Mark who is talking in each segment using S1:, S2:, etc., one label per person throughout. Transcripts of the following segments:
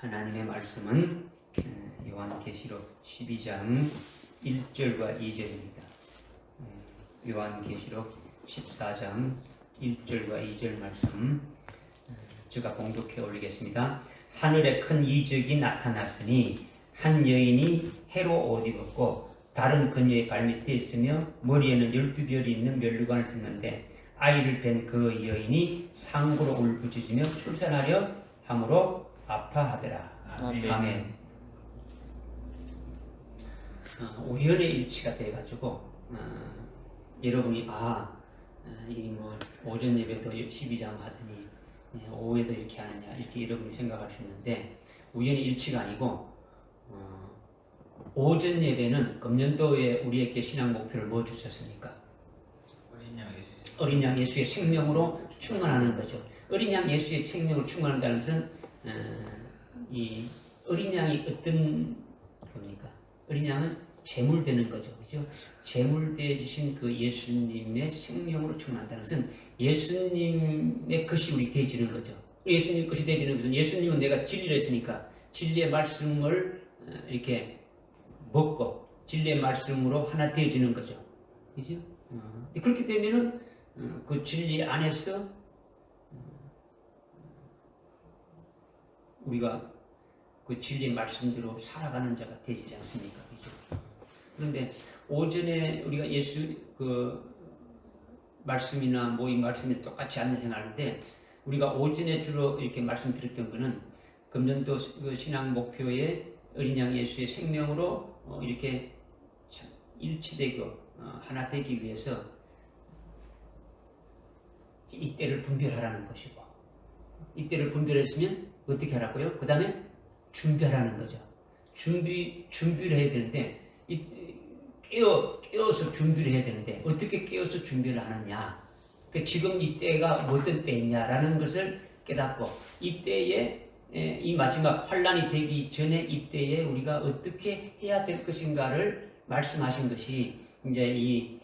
S1: 하나님의 말씀은 요한계시록 12장 1절과 2절입니다. 요한계시록 14장 1절과 2절 말씀 제가 봉독해 올리겠습니다. 하늘에 큰 이적이 나타났으니 한 여인이 해로 옷 입었고 다른 그녀의 발밑에 있으며 머리에는 12별이 있는 면류관을 썼는데 아이를 뵌 그 여인이 상고로 울부짖으며 출산하려 함으로 아파하더라. 아멘. 우연의 일치가 돼가지고 여러분이 이 뭐 오전 예배도 12장 하더니 오후에도 이렇게 하느냐 이렇게 여러분이 생각할 수 있는데 우연의 일치가 아니고 오전 예배는 금년도에 우리에게 신앙 목표를 뭐 주셨습니까? 어린 양 예수의 생명으로 충만하는 거죠. 어린 양 예수의 생명으로 충만한다는 것은 이 어린 양이 어떤 겁니까? 어린 양은 제물되는 거죠. 그죠? 제물되신 그 예수님의 생명으로 충만한다는 것은 예수님의 것이 우리 되어지는 거죠. 예수님 것이 되어지는 것은 예수님은 내가 진리를 했으니까 진리의 말씀을 이렇게 먹고 진리의 말씀으로 하나 되어지는 거죠. 그죠? 그렇게 되면은 그 진리 안에서 우리가 그 진리의 말씀대로 살아가는 자가 되지 않습니까? 그죠? 그런데 오전에 우리가 예수 그 말씀이나 뭐 이 말씀이 똑같이 않는 생각하는데 우리가 오전에 주로 이렇게 말씀드렸던 거는 금년도 그 신앙 목표에 어린 양 예수의 생명으로 이렇게 일치되고 하나 되기 위해서 이때를 분별하라는 것이고 이때를 분별했으면 어떻게 하라고요? 그 다음에 준비하라는 거죠. 준비를 해야 되는데 깨어서 준비를 해야 되는데 어떻게 깨어서 준비를 하느냐? 지금 이때가 어떤 때냐라는 것을 깨닫고 이때에 이 마지막 환란이 되기 전에 이때에 우리가 어떻게 해야 될 것인가를 말씀하신 것이 이제 이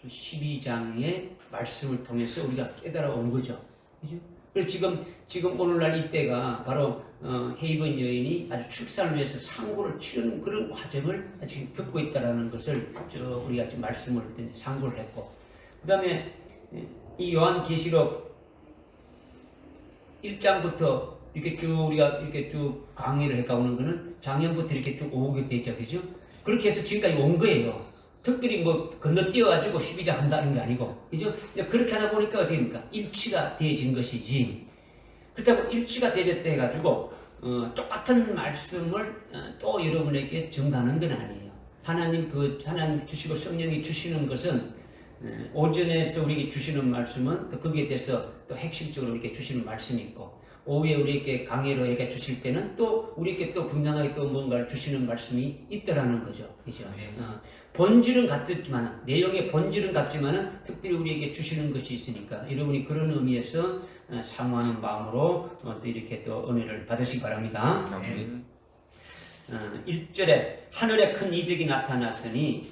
S1: 12장의 말씀을 통해서 우리가 깨달아 온 거죠. 그죠? 그래서 지금 오늘날 이때가 바로 헤이븐 여인이 아주 출산을 위해서 상고를 치르는 그런 과정을 지금 겪고 있다는 것을 우리가 지금 말씀을 상고를 했고 그 다음에 이 요한계시록 1장부터 이렇게 쭉 우리가 이렇게 쭉 강의를 해가오는 거는 작년부터 이렇게 쭉 오게 되죠. 그죠? 그렇게 해서 지금까지 온 거예요. 특별히 뭐 건너뛰어가지고 12장 한다는 게 아니고, 그죠? 그렇게 하다 보니까 어떻게 됩니까? 일치가 되어진 것이지. 그렇다고 일치가 되졌다 해가지고, 똑같은 말씀을 또 여러분에게 전가하는 건 아니에요. 하나님 주시고 성령이 주시는 것은, 오전에서 우리에게 주시는 말씀은 또 거기에 대해서 또 핵심적으로 이렇게 주시는 말씀이 있고, 오후에 우리에게 강의로 얘기해 주실 때는 또 우리에게 또 분명하게 또 뭔가를 주시는 말씀이 있더라는 거죠. 그죠? 본질은 같지만, 내용의 본질은 같지만은 특별히 우리에게 주시는 것이 있으니까 여러분이 그런 의미에서 사모하는 마음으로 또 이렇게 또 은혜를 받으시기 바랍니다. 1절에 하늘에 큰 이적이 나타났으니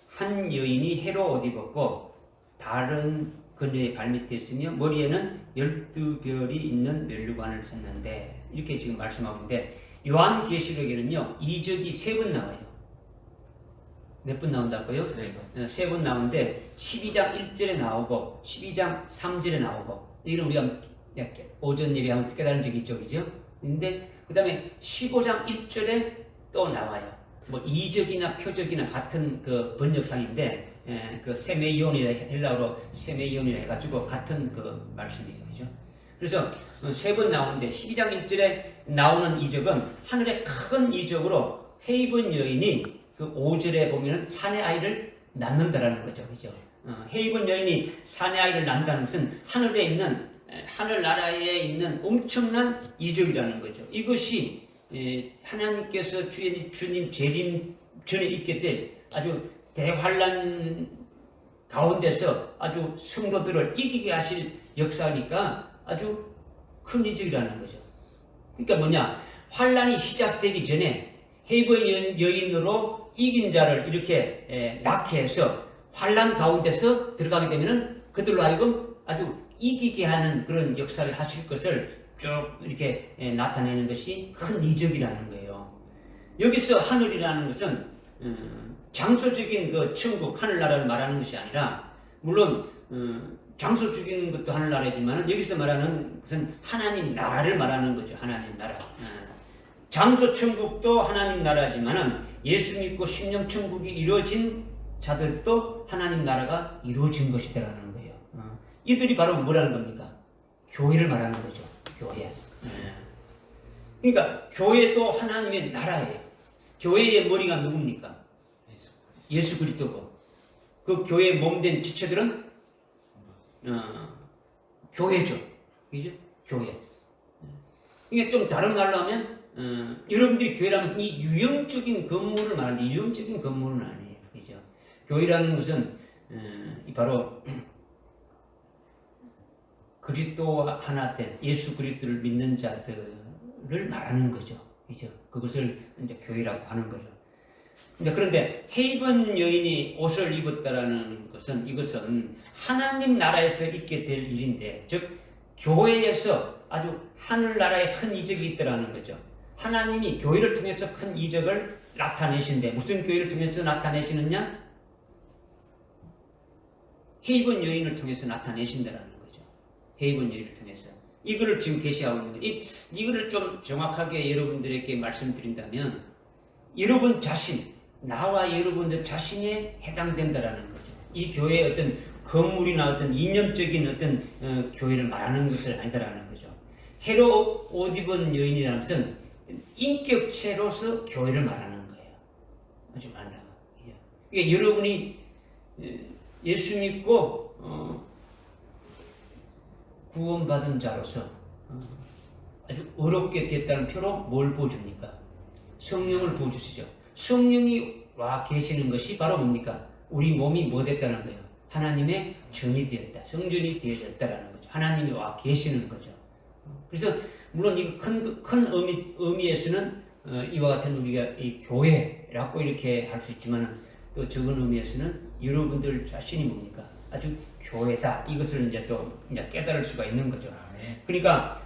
S1: 한 여인이 해로 옷 입었고 다른 그녀의 발밑에 있으며 머리에는 12별이 있는 면류관을 썼는데 이렇게 지금 말씀하는데 요한계시록에는요 이적이 3번 나와요. 몇 번 나온다고요? 3번 나오는데 12장 1절에 나오고 12장 3절에 나오고 이건 우리가 오전 예배하면 깨달은 적이 있죠. 그죠? 근데 그 다음에 15장 1절에 또 나와요. 뭐 이적이나 표적이나 같은 그 번역상인데 그 세메이온이라 헬라어로 세메이온이라 해가지고 같은 그 말씀이에요. 그죠? 그래서 3번 나오는데 12장 1절에 나오는 이적은 하늘의 큰 이적으로 헤이븐 여인이 그 5절에 보면은 사내 아이를 낳는다라는 거죠. 그죠? 헤이븐 여인이 사내 아이를 낳는다는 것은 하늘에 있는 하늘나라에 있는 엄청난 이적이라는 거죠. 이것이 하나님께서 주님 재림 전에 있게 될 아주 대환란 가운데서 아주 성도들을 이기게 하실 역사니까 아주 큰 이적이라는 거죠. 그러니까 뭐냐? 환란이 시작되기 전에 헤이븐 여인으로 이긴 자를 이렇게 낳게 해서 환란 가운데서 들어가게 되면은 그들로 하여금 아주 이기게 하는 그런 역사를 하실 것을 쭉 이렇게 나타내는 것이 큰 이적이라는 거예요. 여기서 하늘이라는 것은 장소적인 그 천국 하늘나라를 말하는 것이 아니라, 물론 장소적인 것도 하늘나라지만 여기서 말하는 것은 하나님 나라를 말하는 거죠. 하나님 나라. 장소 천국도 하나님 나라지만은 예수 믿고 심령 천국이 이루어진 자들도 하나님 나라가 이루어진 것이라는 거예요. 이들이 바로 뭐라는 겁니까? 교회를 말하는 거죠. 교회. 그러니까 교회도 하나님의 나라예요. 교회의 머리가 누굽니까? 예수 그리스도고, 그 교회의 몸된 지체들은 교회죠. 그죠? 교회. 이게 좀 다른 말로 하면 여러분들이 교회라면 이 유형적인 건물을 말하는데, 유형적인 건물은 아니에요. 그죠? 교회라는 것은 바로 그리스도와 하나 된 예수 그리스도를 믿는 자들을 말하는 거죠. 그죠? 그것을 이제 교회라고 하는 거죠. 그런데 헤이븐 여인이 옷을 입었다라는 것은, 이것은 하나님 나라에서 있게 될 일인데, 즉 교회에서 아주 하늘나라에 큰 이적이 있다라는 거죠. 하나님이 교회를 통해서 큰 이적을 나타내신데, 무슨 교회를 통해서 나타내시느냐? 헤이븐 여인을 통해서 나타내신다라는 거죠. 헤이븐 여인을 통해서. 이거를 지금 계시하고 있는 거예요. 이거를 좀 정확하게 여러분들에게 말씀드린다면, 여러분 자신, 나와 여러분들 자신에 해당된다라는 거죠. 이 교회의 어떤 건물이나 어떤 이념적인 어떤 교회를 말하는 것은 아니다라는 거죠. 헤롯 옷 입은 여인이라는 것은 인격체로서 교회를 말하는 거예요. 아주 많다. 그러니까 여러분이 예수 믿고 구원받은 자로서 아주 어렵게 됐다는 표로 뭘 보여줍니까? 성령을 보여주시죠. 성령이 와 계시는 것이 바로 뭡니까? 우리 몸이 뭐 됐다는 거예요? 하나님의 전이 되었다. 성전이 되어졌다라는 거죠. 하나님이 와 계시는 거죠. 그래서 물론 이 큰 의미에서는 이와 같은 우리가 이 교회라고 이렇게 할 수 있지만, 또 적은 의미에서는 여러분들 자신이 뭡니까? 아주 교회다. 이것을 이제 또 이제 깨달을 수가 있는 거죠. 그러니까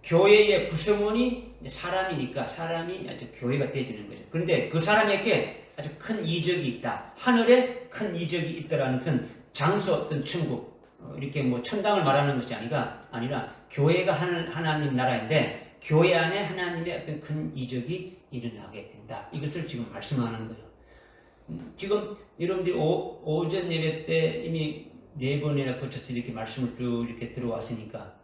S1: 교회의 구성원이 사람이니까 사람이 아주 교회가 되어지는 거죠. 그런데 그 사람에게 아주 큰 이적이 있다. 하늘에 큰 이적이 있다라는 것은 장소 어떤 천국, 이렇게 뭐 천당을 말하는 것이 아니라 교회가 하나님 나라인데, 교회 안에 하나님의 어떤 큰 이적이 일어나게 된다. 이것을 지금 말씀하는 거예요. 지금 여러분들이 오전 예배 때 이미 4번이나 거쳐서 이렇게 말씀을 쭉 이렇게 들어왔으니까,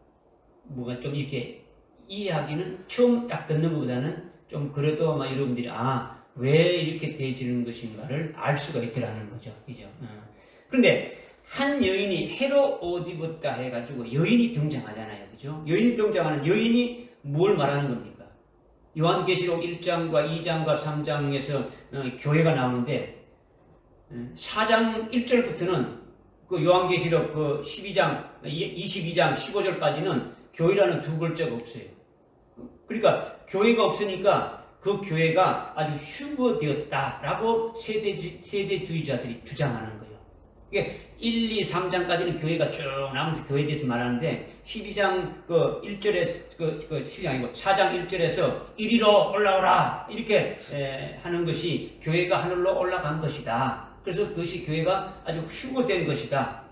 S1: 뭐가 좀 이렇게 이해하기는 처음 딱 듣는 것보다는 좀 그래도 아마 여러분들이 왜 이렇게 되어지는 것인가를 알 수가 있더라는 거죠. 그죠? 그런데 한 여인이 헤롯 옷 입었다 해가지고 여인이 등장하잖아요. 그죠? 여인이 등장하는, 여인이 뭘 말하는 겁니까? 요한계시록 1장과 2장과 3장에서 교회가 나오는데, 4장 1절부터는 그 요한계시록 그 22장 15절까지는 교회라는 두 글자가 없어요. 그러니까 교회가 없으니까 그 교회가 아주 휴거되었다라고 세대주의자들이 주장하는 거예요. 이게 1, 2, 3장까지는 교회가 쭉 나오면서 교회에 대해서 말하는데, 12장 그 1절에서 12장 아니고 4장 1절에서 이리로 올라오라 이렇게 하는 것이 교회가 하늘로 올라간 것이다. 그래서 그것이 교회가 아주 휴거된 것이다.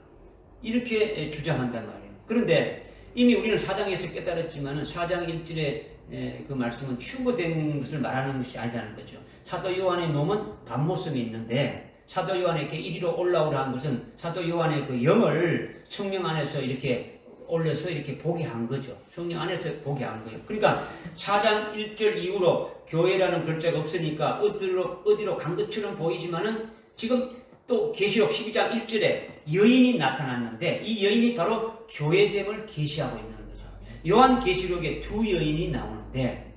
S1: 이렇게 주장한단 말이에요. 그런데 이미 우리는 4장에서 깨달았지만 4장 1절에 그 말씀은 휴거된 것을 말하는 것이 아니라는 거죠. 사도 요한의 몸은 밤모습이 있는데, 사도 요한에게 이리로 올라오라 한 것은 사도 요한의 그 영을 성령 안에서 이렇게 올려서 이렇게 보게 한 거죠. 성령 안에서 보게 한 거예요. 그러니까 4장 1절 이후로 교회라는 글자가 없으니까 어디로 간 것처럼 보이지만은, 지금 또 계시록 12장 1절에 여인이 나타났는데, 이 여인이 바로 교회됨을 계시하고 있는 거죠. 요한 계시록에 두 여인이 나오는데,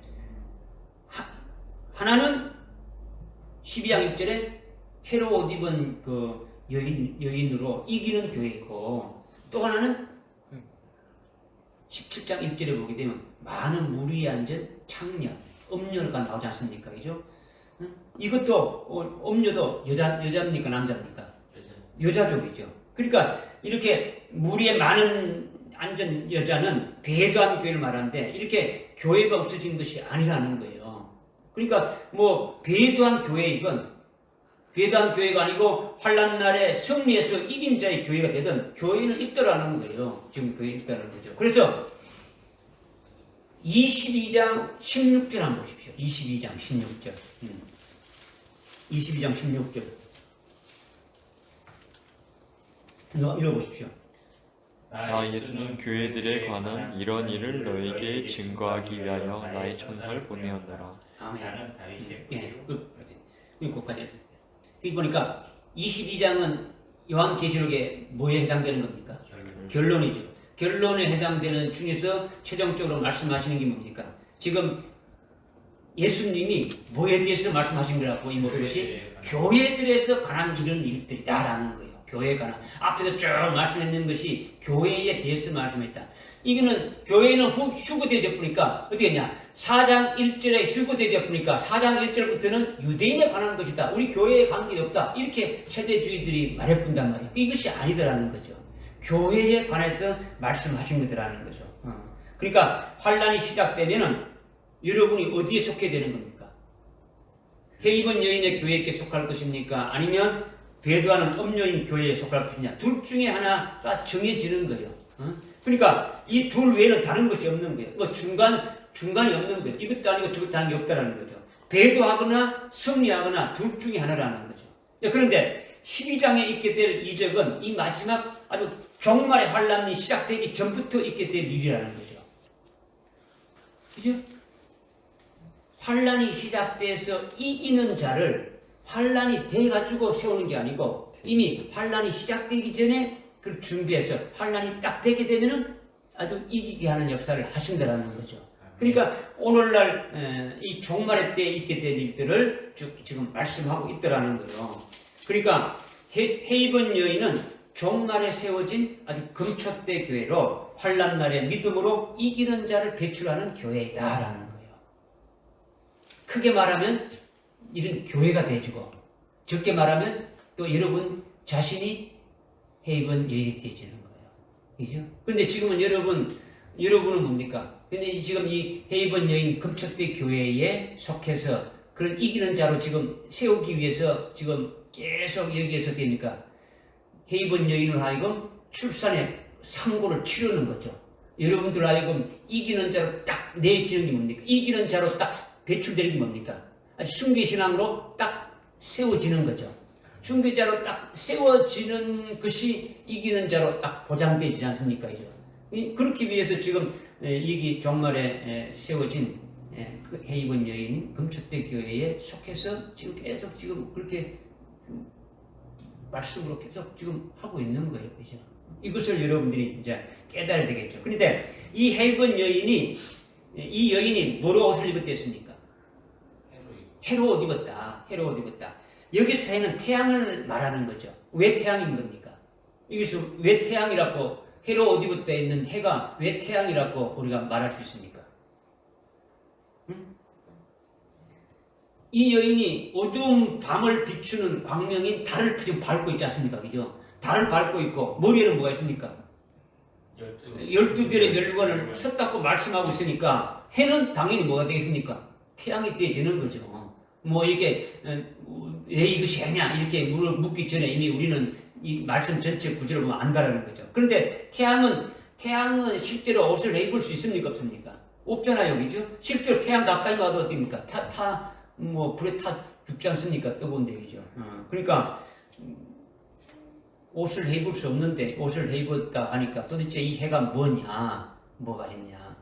S1: 하나는 12장 1절에 헤롯 옷 입은 그 여인으로 이기는 교회이고, 또 하나는 17장 1절에 보게 되면 많은 무리에 앉은 창녀, 음녀가 나오지 않습니까? 그죠? 이것도 음녀도 여자입니까? 남자입니까? 여자족이죠. 그러니까 이렇게 무리에 많은 앉은 여자는 배도한 교회를 말하는데 이렇게 교회가 없어진 것이 아니라는 거예요. 그러니까 뭐 배도한 교회가 아니고 환난 날에 승리해서 이긴 자의 교회가 되든 교회는 있더라는 거예요. 지금 교회 있다는 거죠. 그래서 22장 16절 한번 보십시오. 22장 16절. 22장 16절. 읽어보십시오.
S2: 예수는 교회들에 관한 이런 일을 너에게 증거하기 위하여 나의 천사를 보내었노라.
S1: 아멘. 예, 거기까지. 여기 보니까 22장은 요한계시록에 뭐에 해당되는 겁니까? 결론이죠. 결론에 해당되는 중에서 최종적으로 말씀하시는 게 뭡니까? 지금 예수님이 뭐에 대해서 말씀하신 거라고 이 모든 것이 교회들에서 관한 이런 일들이다라는 거예요. 교회에 관한 앞에서 쭉 말씀했는 것이 교회에 대해서 말씀했다. 이거는 교회는 휴거되어 보니까 어떻게 했냐? 4장 1절에 휴거되어 보니까 4장 1절부터는 유대인에 관한 것이다. 우리 교회에 관계 없다. 이렇게 세대주의들이 말해본단 말이에요. 이것이 아니더라는 거죠. 교회에 관해서 말씀하신 거더라는 거죠. 그러니까 환란이 시작되면은 여러분이 어디에 속해 되는 겁니까? 해입은 여인의 교회에 속할 것입니까? 아니면 배도하는 음녀인 교회에 속할 것이냐? 둘 중에 하나가 정해지는 거예요. 그러니까 이 둘 외에는 다른 것이 없는 거예요. 뭐 중간이 없는 거예요. 이것도 아니고 저것도 아닌 게 없다라는 거죠. 배도하거나 승리하거나 둘 중에 하나라는 거죠. 그런데 12장에 있게 될 이적은 이 마지막 아주 종말의 환란이 시작되기 전부터 있게 될 일이라는 거죠. 그죠? 환란이 시작돼서 이기는 자를 환란이 돼가지고 세우는 게 아니고 이미 환란이 시작되기 전에 그걸 준비해서 환란이 딱 되게 되면은 아주 이기게 하는 역사를 하신다라는 거죠. 그러니까 오늘날 이 종말의 때에 있게 될 일들을 지금 말씀하고 있더라는 거예요. 그러니까 해입은 여인은 종말에 세워진 아주 금초대 교회로 환난 날의 믿음으로 이기는 자를 배출하는 교회이다라는 거예요. 크게 말하면 이런 교회가 되지고 적게 말하면 또 여러분 자신이 해입은 여인이 되지는 거예요. 그죠? 그런데 지금은 여러분은 뭡니까? 근데 지금 이 해입은 여인 금초대 교회에 속해서 그런 이기는 자로 지금 세우기 위해서 지금 계속 여기에서 됩니까? 해입은 여인을 하여금 출산에 상고를 치르는 거죠. 여러분들 하여금 이기는 자로 딱 내지는 게 뭡니까? 이기는 자로 딱 배출되는 게 뭡니까? 아주 순교신앙으로 딱 세워지는 거죠. 순교자로 딱 세워지는 것이 이기는 자로 딱 보장되지 않습니까? 그렇기 위해서 지금 여기 종말에 세워진 그 해입은 여인 금초대 교회에 속해서 지금 계속 지금 그렇게 말씀으로 계속 지금 하고 있는 거예요. 그죠? 이것을 여러분들이 이제 깨달아야 되겠죠. 그런데 이 해입은 이 여인이 뭐로 옷을 입었댔습니까? 해로 옷 입었다. 해로 옷 입었다. 여기서 해는 태양을 말하는 거죠. 왜 태양인 겁니까? 여기서 왜 태양이라고 해로 옷 입었다 있는 해가 왜 태양이라고 우리가 말할 수 있습니까? 이 여인이 어두운 밤을 비추는 광명인 달을 지금 밟고 있지 않습니까? 그죠? 달을 밟고 있고 머리에는 뭐가 있습니까? 12별의 멸관을 섰다고 말씀하고 있으니까 해는 당연히 뭐가 되겠습니까? 태양이 되어지는 거죠. 뭐 이렇게 왜 이것이 해냐 이렇게 묻기 전에 이미 우리는 이 말씀 전체 구절을 보면 안다라는 거죠. 그런데 태양은 실제로 옷을 입을 수 있습니까? 없습니까? 없잖아요. 그죠? 실제로 태양 가까이 와도 어떻습니까? 불에 타 죽지 않습니까? 뜨거운데, 그죠? 그러니까, 옷을 입을 수 없는데, 옷을 입었다 하니까 도대체 이 해가 뭐가 있냐.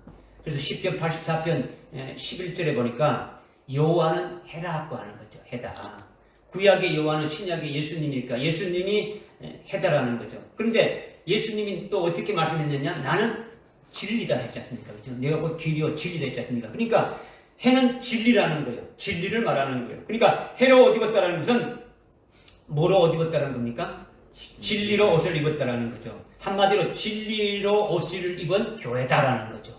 S1: 그래서 10편 84편 11절에 보니까 여호와는 해라고 하는 거죠. 해다. 구약의 여호와는 신약의 예수님이니까 예수님이 해다라는 거죠. 그런데 예수님이 또 어떻게 말씀했느냐? 나는 진리다 했지 않습니까? 그죠? 내가 곧 길이요 진리다 했지 않습니까? 그러니까 해는 진리라는 거예요. 진리를 말하는 거예요. 그러니까 해로 옷 입었다는 것은 뭐로 옷 입었다는 겁니까? 진리로 옷을 입었다는 거죠. 한마디로 진리로 옷을 입은 교회다라는 거죠.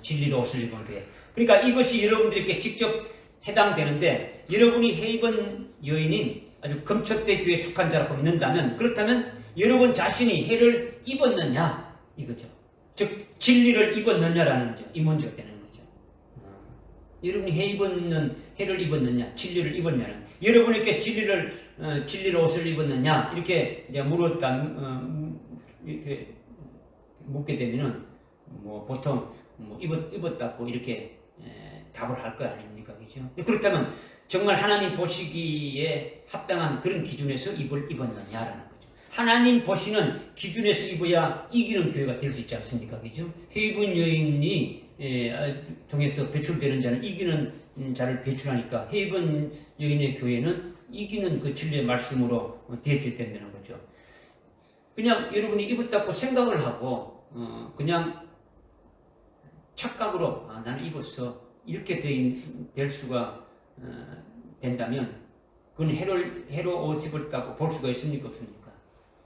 S1: 진리로 옷을 입은 교회. 그러니까 이것이 여러분들에게 직접 해당되는데 여러분이 해 입은 여인인 아주 금초대 교회에 속한 자라고 믿는다면 그렇다면 여러분 자신이 해를 입었느냐 이거죠. 즉 진리를 입었느냐라는 거죠. 이 문제가 되는 거죠. 여러분이 해를 입었느냐, 진리를 입었냐는 여러분에게 진리를 옷을 입었느냐 이렇게 이제 이렇게 묻게 되면은 뭐 보통 뭐 입었다고 이렇게 답을 할 거 아닙니까, 그죠? 그렇다면 정말 하나님 보시기에 합당한 그런 기준에서 입었느냐라는 거죠. 하나님 보시는 기준에서 입어야 이기는 교회가 될 수 있지 않습니까, 그죠? 해입은 여인이 통해서 배출되는 자는 이기는 자를 배출하니까 해입은 여인의 교회는 이기는 그 진리의 말씀으로 대체된다는 거죠. 그냥 여러분이 입었다고 생각을 하고 그냥 착각으로 나는 입었어 이렇게 될 수가 된다면 그건 해로 옷 입었다고 볼 수가 있습니까, 없습니까?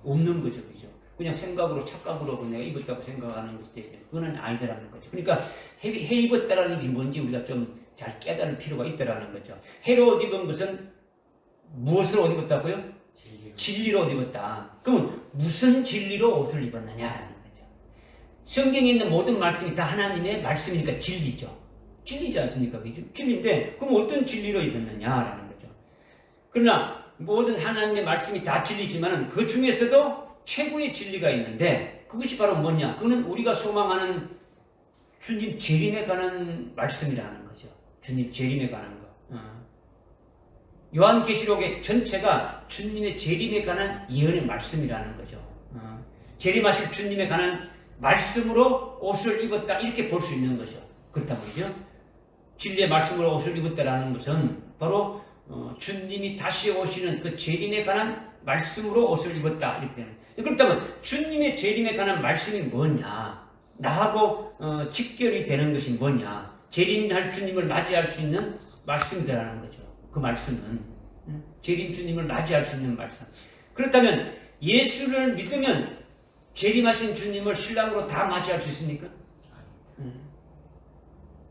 S1: 없는 거죠, 그죠? 그냥 생각으로 착각으로 내가 입었다고 생각하는 것이 되죠. 그건 아니더라는 거죠. 그러니까 해 입었다라는 게 뭔지 우리가 좀 잘 깨달을 필요가 있다라는 거죠. 해로 옷 입은 것은 무엇으로 옷 입었다고요? 진리로 옷 입었다. 그러면 무슨 진리로 옷을 입었느냐라는 거죠. 성경에 있는 모든 말씀이 다 하나님의 말씀이니까 진리죠. 진리지 않습니까? 그죠? 진리인데 그럼 어떤 진리로 입었느냐라는 거죠. 그러나 모든 하나님의 말씀이 다 진리지만 그 중에서도 최고의 진리가 있는데 그것이 바로 뭐냐? 그거는 우리가 소망하는 주님 재림에 관한 말씀이라는 거죠. 주님 재림에 관한 거. 요한계시록의 전체가 주님의 재림에 관한 예언의 말씀이라는 거죠. 재림하실 주님에 관한 말씀으로 옷을 입었다 이렇게 볼 수 있는 거죠. 그렇단 말이죠. 진리의 말씀으로 옷을 입었다라는 것은 바로 주님이 다시 오시는 그 재림에 관한 말씀으로 옷을 입었다 이렇게 되는 거예요. 그렇다면 주님의 재림에 관한 말씀이 뭐냐? 나하고 직결이 되는 것이 뭐냐? 재림할 주님을 맞이할 수 있는 말씀이라는 거죠. 그 말씀은 재림 주님을 맞이할 수 있는 말씀. 그렇다면 예수를 믿으면 재림하신 주님을 신랑으로 다 맞이할 수 있습니까?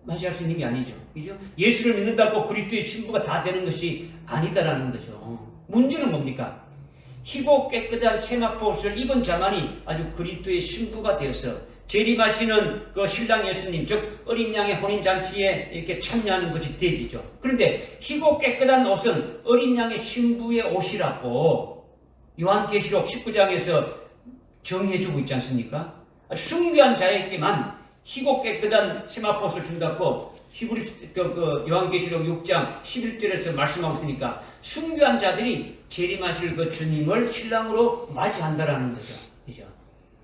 S1: 맞이할 수 있는 게 아니죠. 그죠? 예수를 믿는다고 그리스도의 신부가 다 되는 것이 아니다라는 거죠. 문제는 뭡니까? 희고 깨끗한 세마포 옷을 입은 자만이 아주 그리스도의 신부가 되어서 재림하시는 그 신랑 예수님, 즉 어린 양의 혼인잔치에 이렇게 참여하는 것이 되지죠. 그런데 희고 깨끗한 옷은 어린 양의 신부의 옷이라고 요한계시록 19장에서 정의해주고 있지 않습니까? 아주 숭배한 자에게만 희고 깨끗한 세마포 옷을 준다고 요한계시록 6장 11절에서 말씀하고 있으니까 숭배한 자들이 재림하실 그 주님을 신랑으로 맞이한다라는 거죠. 그죠?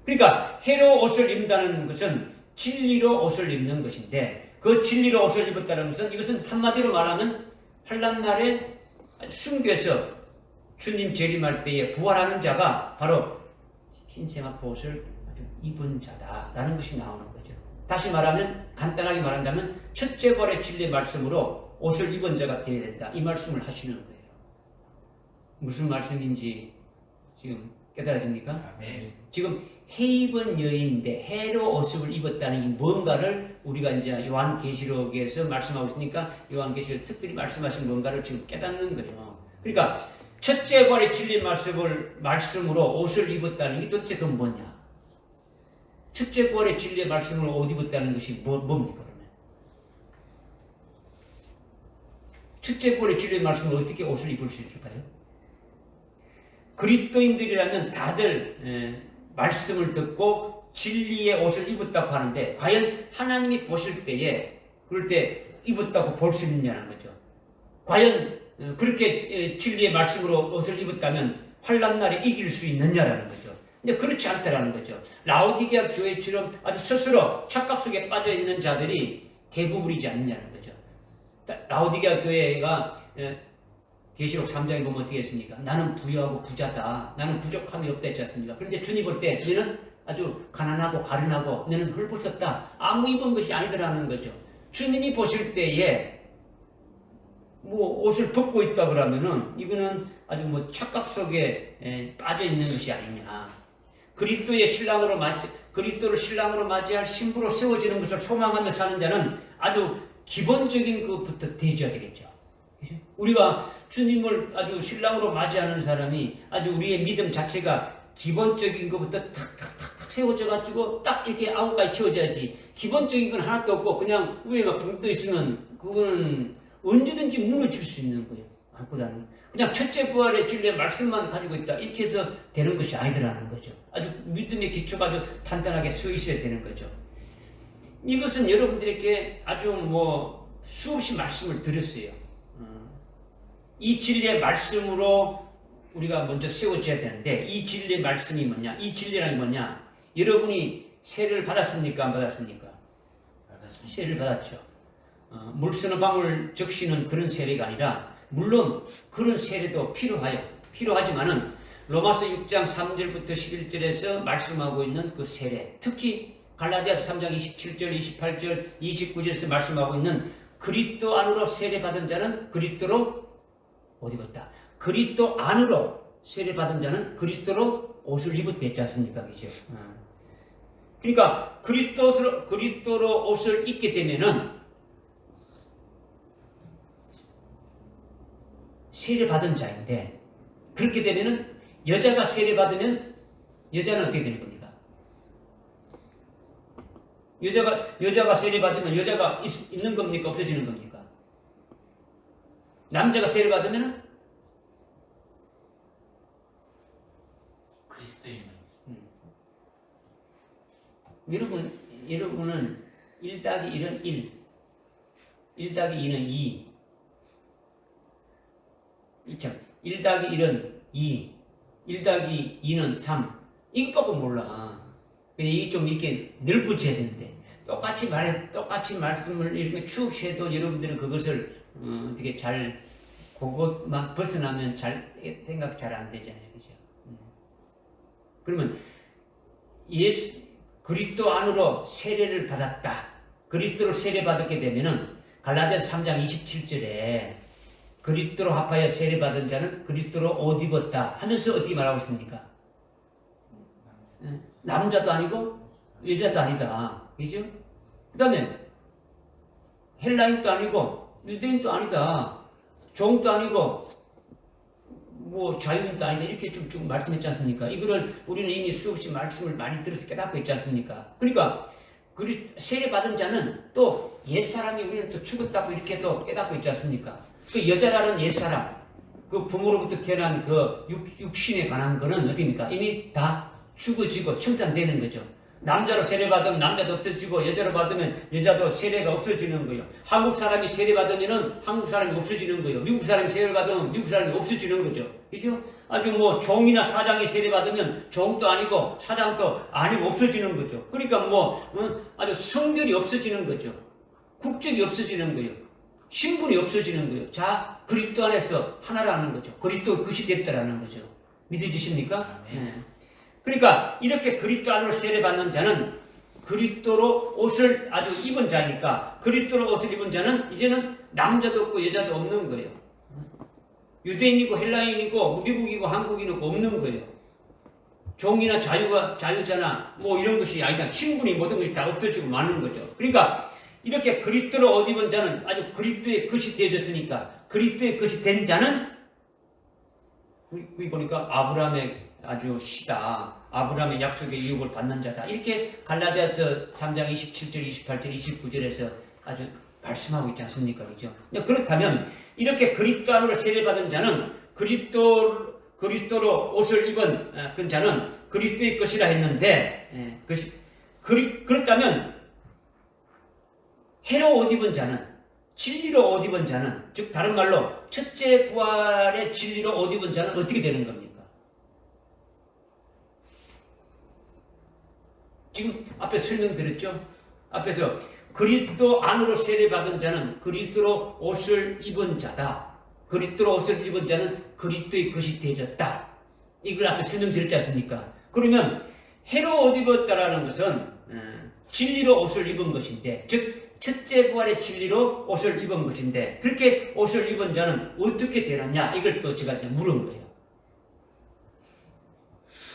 S1: 그러니까 해로 옷을 입는다는 것은 진리로 옷을 입는 것인데 그 진리로 옷을 입었다는 것은 이것은 한마디로 말하면 환난날에 숭배해서 주님 재림할 때에 부활하는 자가 바로 흰 세마포 옷을 아주 입은 자다라는 것이 나오는 거죠. 다시 말하면 간단하게 말한다면 첫째 벌의 진리의 말씀으로 옷을 입은 자가 되어야 된다. 이 말씀을 하시는 거예요. 무슨 말씀인지 지금 깨달아집니까?
S3: 네.
S1: 지금 해 입은 여인인데 해로 옷을 입었다는 이 뭔가를 우리가 이제 요한계시록에서 말씀하고 있으니까 요한계시록 특별히 말씀하신 뭔가를 지금 깨닫는 거예요. 그러니까 첫째 벌의 진리 말씀으로 옷을 입었다는 게 도대체 그건 뭐냐? 첫째 벌의 진리의 말씀으로 옷 입었다는 것이 뭡니까 그러면? 첫째 벌의 진리의 말씀으로 어떻게 옷을 입을 수 있을까요? 그리스도인들이라면 다들 말씀을 듣고 진리의 옷을 입었다고 하는데 과연 하나님이 보실 때에 그럴 때 입었다고 볼 수 있느냐는 거죠. 과연 그렇게 진리의 말씀으로 옷을 입었다면 환난날에 이길 수 있느냐라는 거죠. 근데 그렇지 않다라는 거죠. 라오디게아 교회처럼 아주 스스로 착각 속에 빠져 있는 자들이 대부분이지 않느냐는 거죠. 라오디게아 교회가 계시록 3장에 보면 어떻게 했습니까? 나는 부유하고 부자다. 나는 부족함이 없다 했지 않습니까? 그런데 주님 볼 때 너는 아주 가난하고 가련하고 너는 헐벗었다. 아무 입은 것이 아니더라는 거죠. 주님이 보실 때에 뭐 옷을 벗고 있다 그러면은 이거는 아주 뭐 착각 속에 빠져 있는 것이 아니냐. 그리스도를 신랑으로 맞이할 신부로 세워지는 것을 소망하며 사는 자는 아주 기본적인 것부터 되어야 되겠죠. 우리가 주님을 아주 신랑으로 맞이하는 사람이 아주 우리의 믿음 자체가 기본적인 것부터 탁탁탁탁 세워져 가지고 딱 이렇게 아홉가지 채워져야지. 기본적인 건 하나도 없고 그냥 위에만 붕 떠 있으면 그거는 언제든지 무너질 수 있는 거예요. 아무것도 그냥 첫째 부활의 진리의 말씀만 가지고 있다 이렇게 해서 되는 것이 아니더라는 거죠. 아주 믿음의 기초가 아주 단단하게 서 있어야 되는 거죠. 이것은 여러분들에게 아주 뭐 수없이 말씀을 드렸어요. 이 진리의 말씀으로 우리가 먼저 세워져야 되는데 이 진리의 말씀이 뭐냐? 이 진리란 뭐냐? 여러분이 세례를 받았습니까? 안 받았습니까? 세례를 받았죠. 물 서너 방울 적시는 그런 세례가 아니라 물론 그런 세례도 필요하지만은 로마서 6장 3절부터 11절에서 말씀하고 있는 그 세례, 특히 갈라디아서 3장 27절, 28절, 29절에서 말씀하고 있는 그리스도 안으로 세례 받은 자는 그리스도로 옷 입었다. 그리스도 안으로 세례 받은 자는 그리스도로 옷을 입었다 했지 않습니까? 그죠? 그러니까 그리스도로 옷을 입게 되면은 세례 받은 자인데 그렇게 되면은 여자가 세례 받으면 여자는 어떻게 되는 겁니까? 여자가 세례 받으면 여자가 있는 겁니까? 없어지는 겁니까? 남자가 세례 받으면
S3: 그리스도인만
S1: 여러분은 1 더하기 1은 1 더하기 2는 2 1 더하기 1은 2 1 더하기 2는 3 이것밖에 몰라. 근데 이게 좀 이렇게 넓어져야 되는데 똑같이 말씀을 이렇게 쭉 해도 여러분들은 그것을 어떻게 잘 그것만 벗어나면 잘 생각 잘 안 되잖아요. 그죠? 그러면 그리스도 안으로 세례를 받았다. 그리스도를 세례 받았게 되면은 갈라디아서 3장 27절에 그리스도로 합하여 세례 받은 자는 그리스도로 옷 입었다 하면서 어떻게 말하고 있습니까? 남자도 아니고 여자도 아니다. 그죠? 그 다음에 헬라인도 아니고 유대인도 아니다. 종도 아니고 뭐 자유인도 아니다. 이렇게 좀 말씀했지 않습니까? 이거를 우리는 이미 수없이 말씀을 많이 들어서 깨닫고 있지 않습니까? 그러니까 세례 받은 자는 또 옛사람이 우리는 또 죽었다고 이렇게 또 깨닫고 있지 않습니까? 그 여자라는 옛사람, 그 부모로부터 태어난 그 육신에 관한 거는 어디입니까? 이미 다 죽어지고 청산되는 거죠. 남자로 세례 받으면 남자도 없어지고 여자로 받으면 여자도 세례가 없어지는 거예요. 한국 사람이 세례 받으면은 한국 사람이 없어지는 거예요. 미국 사람이 세례 받으면 미국 사람이 없어지는 거죠. 그죠? 아주 뭐 종이나 사장이 세례 받으면 종도 아니고 사장도 아니고 없어지는 거죠. 그러니까 뭐 아주 성별이 없어지는 거죠. 국적이 없어지는 거예요. 신분이 없어지는 거예요. 자, 그리스도 안에서 하나라는 거죠. 그리스도 것이 됐다라는 거죠. 믿어지십니까? 네. 그러니까 이렇게 그리스도 안으로 세례받는 자는 그리스도로 옷을 아주 입은 자니까 그리스도로 옷을 입은 자는 이제는 남자도 없고 여자도 없는 거예요. 유대인이고 헬라인이고 미국이고 한국인이고 없는 거예요. 종이나 자유자나 뭐 이런 것이 아니라 신분이 모든 것이 다 없어지고 마는 거죠. 그러니까 이렇게 그리스도로 옷 입은 자는 아주 그리스도의 것이 되어졌으니까 그리스도의 것이 된 자는 거기 보니까 아브라함의 아주 시다. 아브라함의 약속의 유혹을 받는 자다. 이렇게 갈라디아서 3장 27절, 28절, 29절에서 아주 말씀하고 있지 않습니까? 그죠? 그렇다면 이렇게 그리스도 안으로 세례받은 자는 그리스도로 옷을 입은 그 자는 그리스도의 것이라 했는데 그렇다면 해로 옷 입은 자는 진리로 옷 입은 자는 즉 다른 말로 첫째 부활의 진리로 옷 입은 자는 어떻게 되는 겁니까? 지금 앞에 설명드렸죠? 앞에서 그리스도 안으로 세례받은 자는 그리스도로 옷을 입은 자다. 그리스도로 옷을 입은 자는 그리스도의 것이 되어졌다. 이걸 앞에 설명드렸지 않습니까? 그러면 해로 옷 입었다라는 것은 진리로 옷을 입은 것인데 즉 첫째 부활의 진리로 옷을 입은 것인데 그렇게 옷을 입은 자는 어떻게 되느냐 이걸 또 제가 물은 거예요.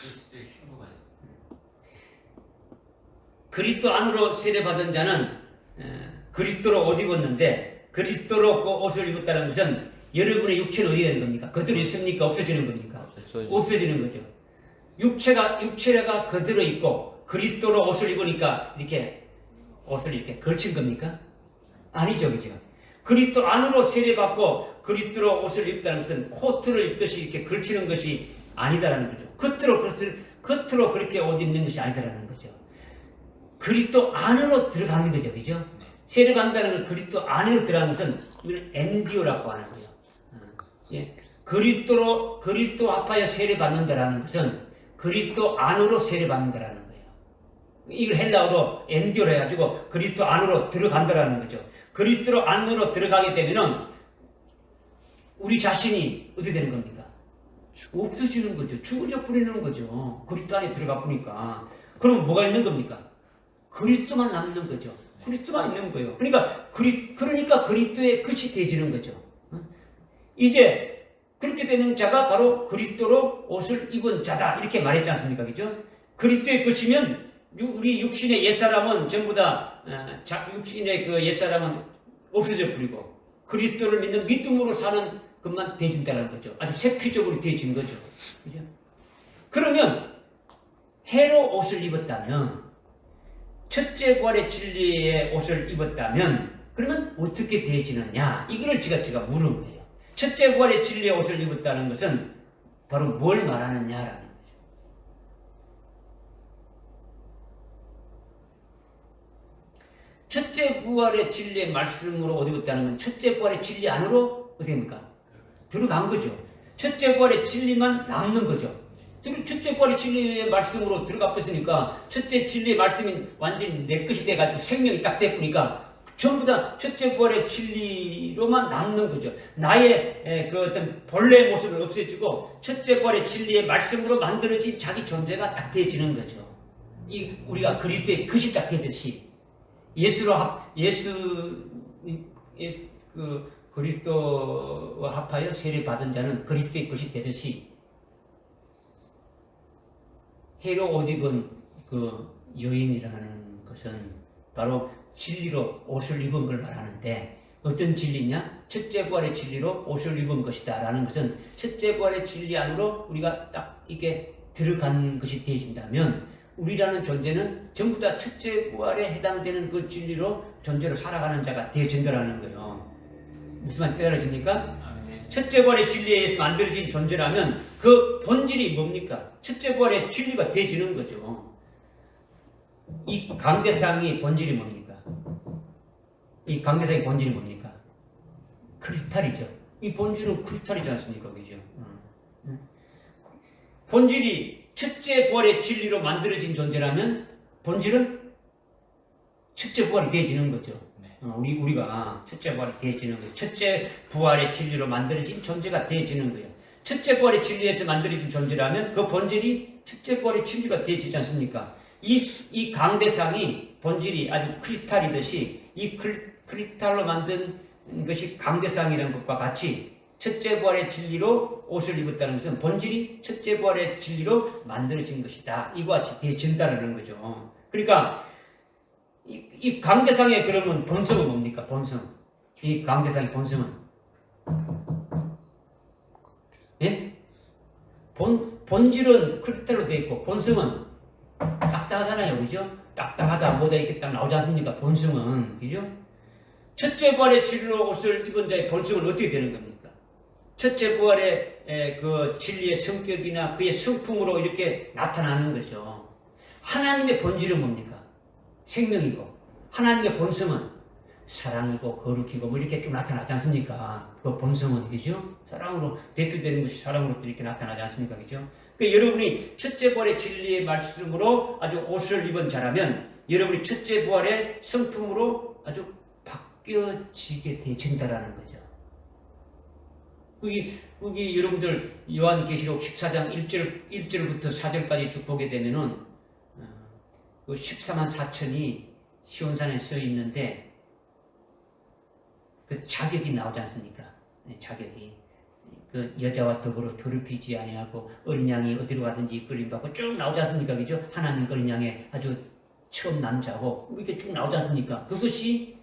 S3: 그리스도의 신부가
S1: 그리스도 안으로 세례받은 자는 그리스도로 옷 입었는데 그리스도로 그 옷을 입었다는 것은 여러분의 육체는 어디 되는 겁니까? 그대로 있습니까? 없어지는 겁니까? 없어지는 거죠. 육체가 그대로 있고 그리스도로 옷을 입으니까 이렇게 옷을 이렇게 걸친 겁니까? 아니죠, 그죠? 그리스도 안으로 세례받고 그리스도로 옷을 입다는 것은 코트를 입듯이 이렇게 걸치는 것이 아니다라는 거죠. 겉으로 그렇게 옷 입는 것이 아니다라는 거죠. 그리스도 안으로 들어가는 거죠, 그죠? 세례받는다는 건 그리스도 안으로 들어가는 것은 이걸 엔디오라고 하는 거예요. 예. 그리스도 합하여 세례받는다라는 것은 그리스도 안으로 세례받는다라는 거예요. 이걸 헬라어로 엔디오라 해가지고 그리스도 안으로 들어간다라는 거죠. 그리스도 안으로 들어가게 되면은 우리 자신이 어떻게 되는 겁니까? 없어지는 거죠. 죽어져 버리는 거죠. 그리스도 안에 들어가 보니까. 그럼 뭐가 있는 겁니까? 그리스도만 남는 거죠. 그리스도만 있는 거예요. 그러니까 그리스도의 끝이 되어지는 거죠. 이제 그렇게 되는 자가 바로 그리스도로 옷을 입은 자다 이렇게 말했지 않습니까? 그죠? 그리스도의 끝이면 우리 육신의 옛사람은 전부 다 육신의 그 옛사람은 없어져 버리고 그리스도를 믿는 믿음으로 사는 것만 되어진다는 거죠. 아주 세피적으로 되어진 거죠. 그죠? 그러면 해로 옷을 입었다면 첫째 부활의 진리의 옷을 입었다면 그러면 어떻게 되어지느냐 이거를 제가 물은 거예요. 첫째 부활의 진리의 옷을 입었다는 것은 바로 뭘 말하느냐라는 거죠. 첫째 부활의 진리의 말씀으로 옷 입었다는 건 첫째 부활의 진리 안으로 어떻게 됩니까? 들어간 거죠. 첫째 부활의 진리만 남는 거죠. 첫째 부활의 진리의 말씀으로 들어가 버렸으니까 첫째 진리의 말씀이 완전히 내 것이 돼가지고 생명이 딱 됐으니까 전부 다 첫째 부활의 진리로만 남는 거죠. 나의 그 어떤 본래의 모습을 없애주고 첫째 부활의 진리의 말씀으로 만들어진 자기 존재가 딱 되어지는 거죠. 우리가 그리스도의 것이 딱 되듯이 그리스도와 합하여 세례 받은 자는 그리스도의 것이 되듯이 해로 옷 입은 그 여인이라는 것은 바로 진리로 옷을 입은 걸 말하는데 어떤 진리냐? 첫째 부활의 진리로 옷을 입은 것이다 라는 것은 첫째 부활의 진리 안으로 우리가 딱 이렇게 들어간 것이 되어진다면 우리라는 존재는 전부 다 첫째 부활에 해당되는 그 진리로 존재로 살아가는 자가 되어진다라는 거예요. 무슨 말인지 깨달아집니까? 첫째 부활의 진리에 의해서 만들어진 존재라면 그 본질이 뭡니까? 첫째 부활의 진리가 되어지는 거죠. 이 강대상의 본질이 뭡니까? 이 강대상의 본질이 뭡니까? 크리스탈이죠. 이 본질은 크리스탈이지 않습니까? 그죠? 본질이 첫째 부활의 진리로 만들어진 존재라면 본질은 첫째 부활이 되어지는 거죠. 우리가 첫째 부활이 되어지는 거예요. 첫째 부활의 진리로 만들어진 존재가 되어지는 거예요. 첫째 부활의 진리에서 만들어진 존재라면 그 본질이 첫째 부활의 진리가 되어지지 않습니까? 이 강대상이 본질이 아주 크리스탈이듯이 이 크리스탈로 만든 것이 강대상이라는 것과 같이 첫째 부활의 진리로 옷을 입었다는 것은 본질이 첫째 부활의 진리로 만들어진 것이다. 이와 같이 되어진다는 거죠. 그러니까 이 강대상의 그러면 본성은 뭡니까? 본성. 이 강대상의 본성은 예? 본질은 크리스탈로 되어 있고 본성은 딱딱하잖아요. 그죠? 딱딱하다 뭐다 이렇게 딱 나오지 않습니까? 본성은. 그죠? 첫째 부활의 진리로 옷을 입은 자의 본성은 어떻게 되는 겁니까? 첫째 부활의 그 진리의 성격이나 그의 성품으로 이렇게 나타나는 거죠. 하나님의 본질은 뭡니까? 생명이고 하나님의 본성은 사랑이고 거룩이고 뭐 이렇게 좀 나타나지 않습니까? 그 본성은 그죠? 사랑으로 대표되는 것이 사랑으로 이렇게 나타나지 않습니까? 그죠? 그러니까 여러분이 첫째 부활의 진리의 말씀으로 아주 옷을 입은 자라면 여러분이 첫째 부활의 성품으로 아주 바뀌어지게 되진다라는 거죠. 거기 여러분들 요한계시록 14장 1절부터 4절까지 쭉 보게 되면은 그 14만 4천이 시온산에 써 있는데 그 자격이 나오지 않습니까? 자격이 그 여자와 더불어 더럽히지 아니하고 어린 양이 어디로 가든지 이끌림받고 쭉 나오지 않습니까? 그죠? 하나님 어린 양의 아주 처음 남자고 이렇게 쭉 나오지 않습니까? 그것이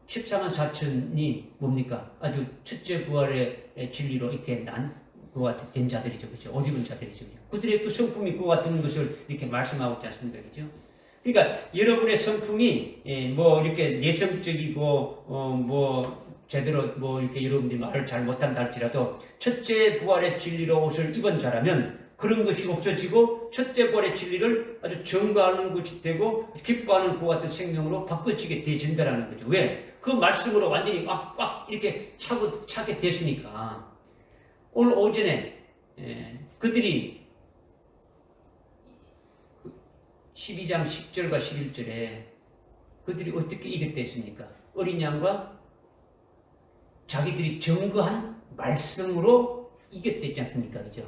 S1: 14만 4천이 뭡니까? 아주 첫째 부활의 진리로 이렇게 그와 같은 자들이죠. 그죠? 옷 입은 자들이죠. 그들의 그 성품이 그와 같은 것을 이렇게 말씀하고 있지 않습니까? 그죠? 그러니까 여러분의 성품이 뭐 이렇게 내성적이고 뭐 제대로 뭐 이렇게 여러분들이 말을 잘 못한다 할지라도 첫째 부활의 진리로 옷을 입은 자라면 그런 것이 없어지고 첫째 부활의 진리를 아주 증거하는 것이 되고 기뻐하는 그와 같은 생명으로 바꿔지게 되어진다는 거죠. 왜? 그 말씀으로 완전히 꽉 이렇게 차게 됐으니까. 오늘 오전에 그들이 12장 10절과 11절에 그들이 어떻게 이겼겠습니까? 어린 양과 자기들이 증거한 말씀으로 이겼댔지 않습니까? 그죠?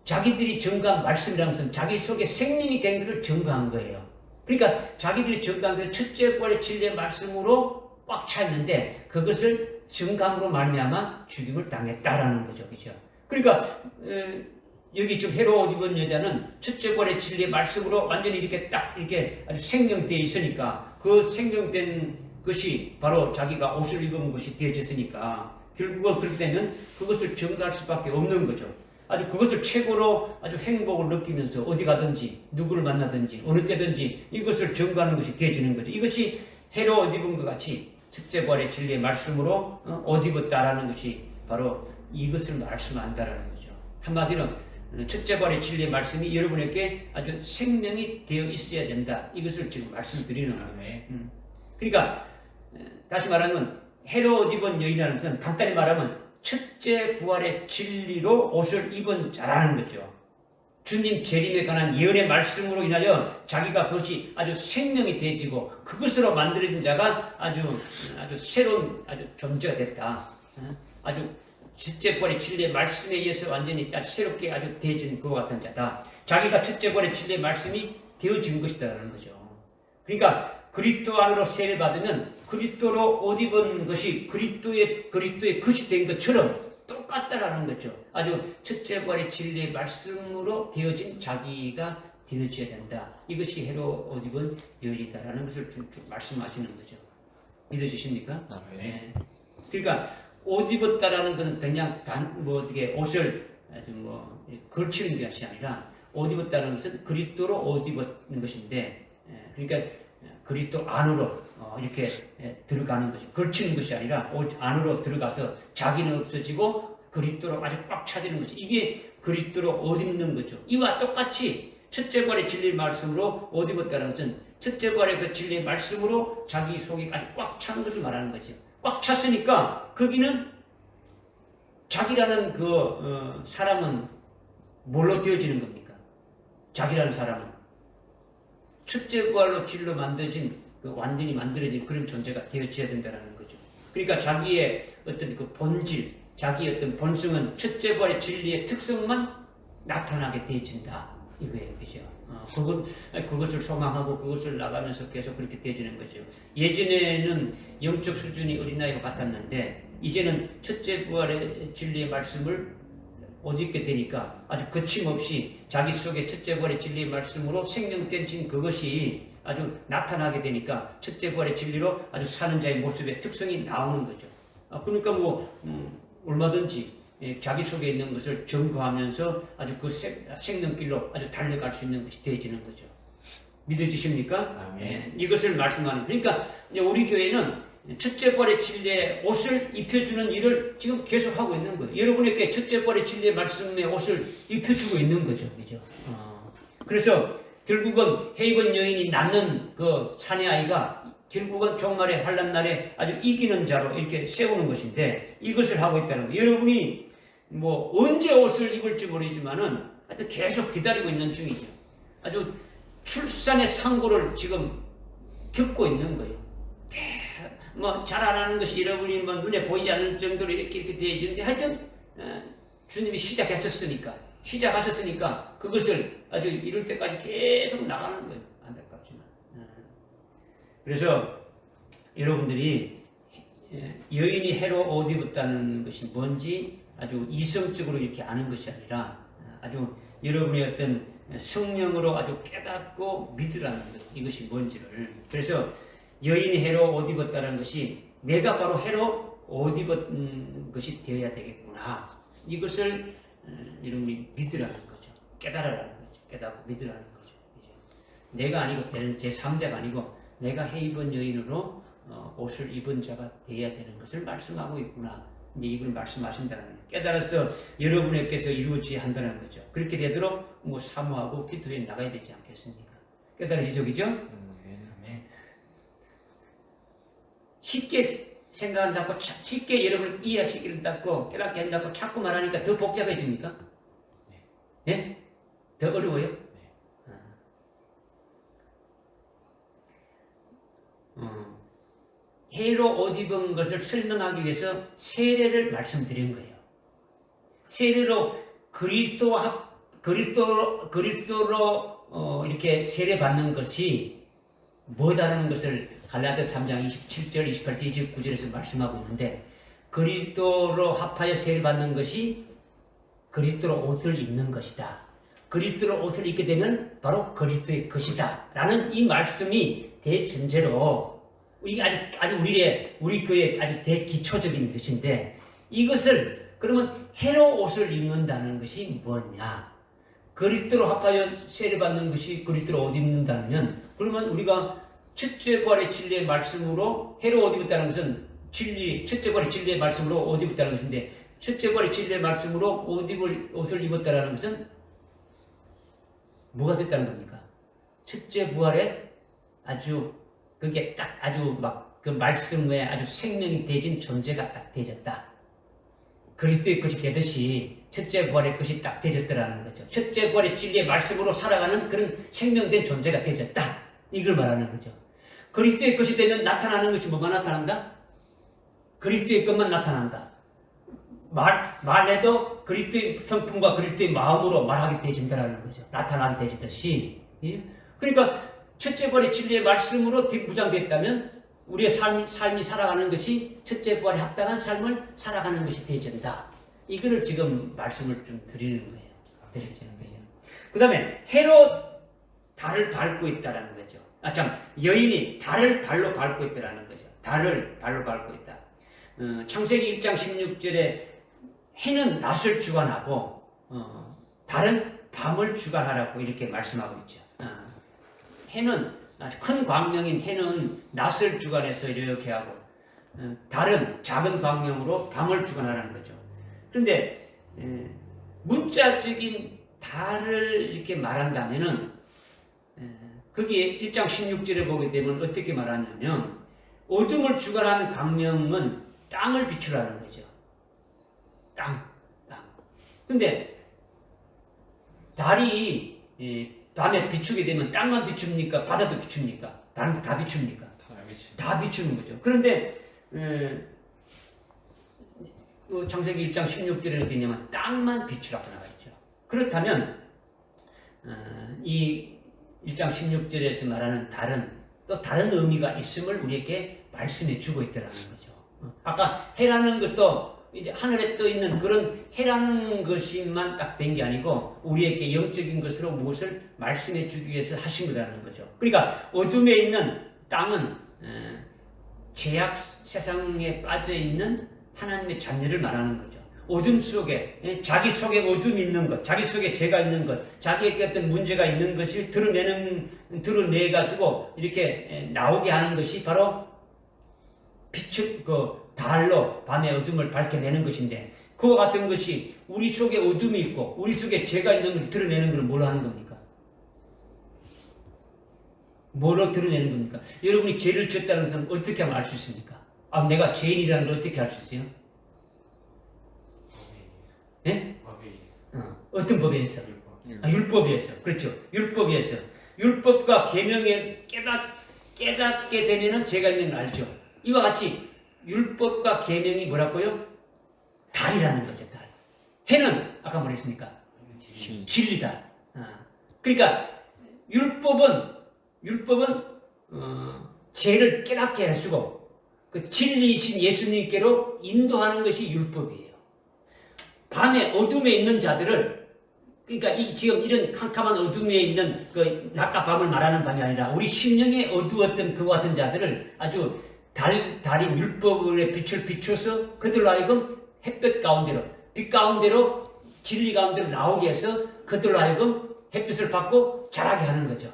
S1: 자기들이 증거한 말씀이라는 것은 자기 속에 생명이 된 것을 증거한 거예요. 그러니까 자기들이 증거한 그 첫째 부활의 진리의 말씀으로 꽉 차 있는데 그것을 증감으로 말미암아 죽임을 당했다라는 거죠. 그죠? 그러니까 여기 지금 헤롯 입은 여자는 첫째 부활의 진리의 말씀으로 완전히 이렇게 딱 이렇게 아주 생명되어 있으니까 그 생명된 것이 바로 자기가 옷을 입은 것이 되어졌으니까 결국은 그렇게 되면 그것을 증거할 수밖에 없는 거죠. 아주 그것을 최고로 아주 행복을 느끼면서 어디 가든지 누구를 만나든지 어느 때든지 이것을 증거하는 것이 되어지는 거죠. 이것이 헤롯 입은 것 같이 첫째 부활의 진리의 말씀으로 옷 입었다라는 것이 바로 이것을 말씀한다라는 거죠. 한마디로 첫째 부활의 진리의 말씀이 여러분에게 아주 생명이 되어 있어야 된다. 이것을 지금 말씀드리는 거예요. 그러니까 다시 말하면 헤롯 입은 여인이라는 것은 간단히 말하면 첫째 부활의 진리로 옷을 입은 자라는 거죠. 주님 재림에 관한 예언의 말씀으로 인하여 자기가 그것이 아주 생명이 되어지고 그것으로 만들어진 자가 아주 새로운 아주 존재가 됐다. 아주 첫째 부활의 진리의 말씀에 의해서 완전히 아주 새롭게 아주 되어진 그와 같은 자다. 자기가 첫째 부활의 진리의 말씀이 되어진 것이다라는 거죠. 그러니까 그리스도 안으로 세례를 받으면 그리스도로 옷 입은 것이 그리스도의 것이 된 것처럼 똑같다라는 거죠. 아주 첫째 부활의 진리의 말씀으로 되어진 자기가 되어져야 된다. 이것이 헤롯 옷 입은 여인이다라는 것을 말씀하시는 거죠. 믿어지십니까? 네. 그러니까 옷 입었다라는 것은 그냥 어떻게 옷을 아주 걸치는 것이 아니라 옷 입었다는 것은 그리스도로 옷 입었는 것인데, 그러니까 그리스도 안으로 이렇게 들어가는 것이 걸치는 것이 아니라 옷 안으로 들어가서 자기는 없어지고 그리스도로 아주 꽉 차지는 것이 이게 그리스도로 옷 입는 거죠. 이와 똑같이 첫째 부활의 진리의 말씀으로 옷 입었다는 것은 첫째 부활의 그 진리의 말씀으로 자기 속이 아주 꽉 찬 것을 말하는 거죠. 꽉 찼으니까 거기는 자기라는 그 사람은 뭘로 되어지는 겁니까? 자기라는 사람은 첫째 부활로 진로 만들어진 그 완전히 만들어진 그런 존재가 되어져야 된다는 거죠. 그러니까 자기의 어떤 그 본질, 자기의 어떤 본성은 첫째 부활의 진리의 특성만 나타나게 되어진다. 이거예요, 그죠? 그것을 소망하고 그것을 나가면서 계속 그렇게 되어지는 거죠. 예전에는 영적 수준이 어린아이와 같았는데 이제는 첫째 부활의 진리의 말씀을 옷 입게 되니까 아주 거침없이 자기 속에 첫째 부활의 진리의 말씀으로 생명된 그것이 아주 나타나게 되니까 첫째 부활의 진리로 아주 사는 자의 모습의 특성이 나오는 거죠. 그러니까 얼마든지 자기 속에 있는 것을 증거하면서 아주 그 생명길로 아주 달려갈 수 있는 것이 되어지는 거죠. 믿어지십니까? 이것을 말씀하는. 그러니까 우리 교회는 첫째 부활의 진리의 옷을 입혀주는 일을 지금 계속하고 있는 거예요. 여러분에게 첫째 부활의 진리의 말씀의 옷을 입혀주고 있는 거죠. 그죠? 그래서 결국은 헤롯 여인이 낳는 그 사내 아이가 결국은 종말의 환난 날에 아주 이기는 자로 이렇게 세우는 것인데 이것을 하고 있다는 거예요. 여러분이 언제 옷을 입을지 모르지만은 아주 계속 기다리고 있는 중이죠. 아주 출산의 상고를 지금 겪고 있는 거예요. 잘 안 하는 것이 여러분이 눈에 보이지 않는 정도로 이렇게 되어지는데 하여튼 주님이 시작하셨으니까 그것을 아주 이룰 때까지 계속 나가는 거예요. 안타깝지만. 그래서 여러분들이 여인이 헤롯 옷 입었다는 것이 뭔지 아주 이성적으로 이렇게 아는 것이 아니라 아주 여러분의 어떤 성령으로 아주 깨닫고 믿으라는 것, 이것이 뭔지를. 그래서 여인이 헤롯 옷 입었다는 것이 내가 바로 헤롯 옷 입은 것이 되어야 되겠구나. 이것을 여러분이 믿으라는 거죠. 깨달으라는 거죠. 깨닫고 믿으라는 거죠. 이제 내가 아니고 되는 제3자가 아니고 내가 해 입은 여인으로 옷을 입은 자가 되어야 되는 것을 말씀하고 있구나. 이제 이걸 말씀하신다는 거예요. 깨달아서 여러분에게서 이루어져야 한다는 거죠. 그렇게 되도록 뭐 사모하고 기도해 나가야 되지 않겠습니까? 깨달으시죠, 그죠? 쉽게 생각한다고 쉽게 여러분을 이해하시기를 닦고 깨닫게 한다고 자꾸 말하니까 더 복잡해집니까? 네? 더 어려워요? 해로 옷 입은 것을 설명하기 위해서 세례를 말씀드린 거예요. 세례로 그리스도로 이렇게 세례 받는 것이 뭐다라는 것을 갈라디아서 3장 27절, 28절, 29절에서 말씀하고 있는데 그리스도로 합하여 세례 받는 것이 그리스도로 옷을 입는 것이다. 그리스도로 옷을 입게 되면 바로 그리스도의 것이다. 라는 이 말씀이 대전제로 이게 아주 우리 교회의 아주 대기초적인 것인데 이것을 그러면 해로 옷을 입는다는 것이 뭐냐? 그리스도로 합하여 세례받는 것이 그리스도로 옷 입는다면 그러면 우리가 첫째 부활의 진리의 말씀으로 해로 옷 입었다는 것은 첫째 부활의 진리의 말씀으로 옷 입었다는 것인데 첫째 부활의 진리의 말씀으로 옷을 입었다는 것은 뭐가 됐다는 겁니까? 첫째 부활에 아주 그게 딱 아주 막 그 말씀에 아주 생명이 되진 존재가 딱 되졌다. 그리스도의 것이 되듯이 첫째 부활의 것이 딱 되졌다라는 거죠. 첫째 부활의 진리의 말씀으로 살아가는 그런 생명된 존재가 되졌다. 이걸 말하는 거죠. 그리스도의 것이 되면 나타나는 것이 뭐가 나타난다? 그리스도의 것만 나타난다. 말해도 그리스도의 성품과 그리스도의 마음으로 말하게 되진다라는 거죠. 나타나게 되듯이. 그러니까 첫째 부활의 진리의 말씀으로 무장됐다면 우리의 삶이 살아가는 것이 첫째 부활에 합당한 삶을 살아가는 것이 되어진다. 이거를 지금 말씀을 좀 드리는 거예요. 그 다음에 해로 달을 밟고 있다는 거죠. 여인이 달을 발로 밟고 있다는 거죠. 달을 발로 밟고 있다. 창세기 1장 16절에 해는 낮을 주관하고 달은 밤을 주관하라고 이렇게 말씀하고 있죠. 해는 아주 큰 광명인 해는 낮을 주관해서 이렇게 하고 달은 작은 광명으로 밤을 주관하라는 거죠. 그런데 문자적인 달을 이렇게 말한다면은 거기에 1장 16절에 보게 되면 어떻게 말하냐면 어둠을 주관하는 광명은 땅을 비추라는 거죠. 땅. 근데 달이 밤에 비추게 되면 땅만 비춥니까? 바다도 비춥니까? 다른 다 비춥니까? 다 비추는 거죠. 그런데 창세기 1장 16절에 어떻게 했냐면 땅만 비추라고 나와 있죠. 그렇다면 이 1장 16절에서 말하는 달은 또 다른 의미가 있음을 우리에게 말씀해 주고 있다는 거죠. 아까 해라는 것도 이제 하늘에 떠 있는 그런 해라는 것이만 딱 된 게 아니고 우리에게 영적인 것으로 무엇을 말씀해 주기 위해서 하신 거라는 거죠. 그러니까 어둠에 있는 땅은 죄악 세상에 빠져 있는 하나님의 자녀를 말하는 거죠. 어둠 속에 자기 속에 어둠이 있는 것, 자기 속에 죄가 있는 것, 자기에게 어떤 문제가 있는 것을 드러내 가지고 이렇게 나오게 하는 것이 바로 빛을 달로 밤의 어둠을 밝혀내는 것인데 그와 같은 것이 우리 속에 어둠이 있고 우리 속에 죄가 있는 걸 드러내는 걸 뭘로 하는 겁니까? 뭐로 드러내는 겁니까? 여러분이 죄를 지었다는 것은 어떻게 하면 알 수 있습니까? 내가 죄인이라는 걸 어떻게 알 수 있어요? 네? 어떤 법에 의해서? 율법에 의해서. 그렇죠. 율법에 의해서. 율법과 계명에 깨닫게 되면은 죄가 있는 걸 알죠. 이와 같이 율법과 계명이 뭐라고요? 달이라는 거죠. 달. 해는 아까 뭐랬습니까? 진리다. 그러니까 율법은 죄를 깨닫게 해주고 그 진리이신 예수님께로 인도하는 것이 율법이에요. 밤에 어둠에 있는 자들을 그러니까 지금 이런 캄캄한 어둠에 있는 그 낮과 밤을 말하는 밤이 아니라 우리 심령에 어두웠던 그와 같은 자들을 아주 달인 율법의 빛을 비춰서 그들로 하여금 햇볕 가운데로 빛 가운데로 진리 가운데로 나오게 해서 그들로 하여금 햇빛을 받고 자라게 하는 거죠.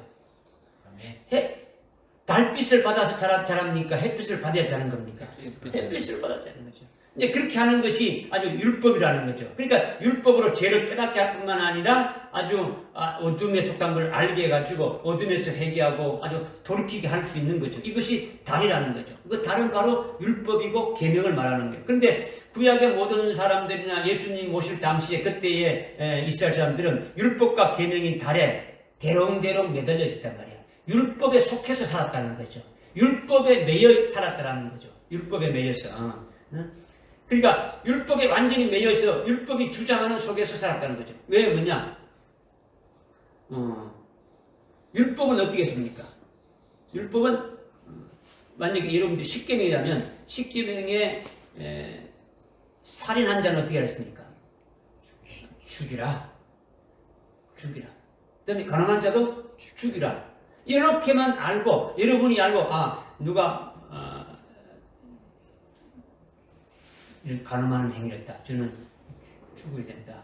S1: 달빛을 받아서 자랍니까? 햇빛을 받아야 자라는 겁니까? 햇빛을 받아야 자라는 거죠. 이제 그렇게 하는 것이 아주 율법이라는 거죠. 그러니까 율법으로 죄를 깨닫게 할 뿐만 아니라 아주 어둠에 속한 걸 알게 해가지고 어둠에서 회개하고 아주 돌이키게 할 수 있는 거죠. 이것이 달이라는 거죠. 그 달은 바로 율법이고 계명을 말하는 거예요. 그런데 구약의 모든 사람들이나 예수님 오실 당시에 그때에 이스라엘 사람들은 율법과 계명인 달에 대롱대롱 매달려 있었단 말이에요. 율법에 속해서 살았다는 거죠. 율법에 매여 살았다는 거죠. 율법에 매여서. 그러니까 율법에 완전히 매여서 율법이 주장하는 속에서 살았다는 거죠. 왜 뭐냐? 율법은 어떻게 했습니까? 율법은 만약에 여러분들이 십계명이라면 십계명에 살인한 자는 어떻게 했습니까? 죽이라. 죽이라. 그다음에 가난한 자도 죽이라. 이렇게만 알고 여러분이 알고 누가 이런 가늠하는 행위를 했다. 저는 죽어야 된다.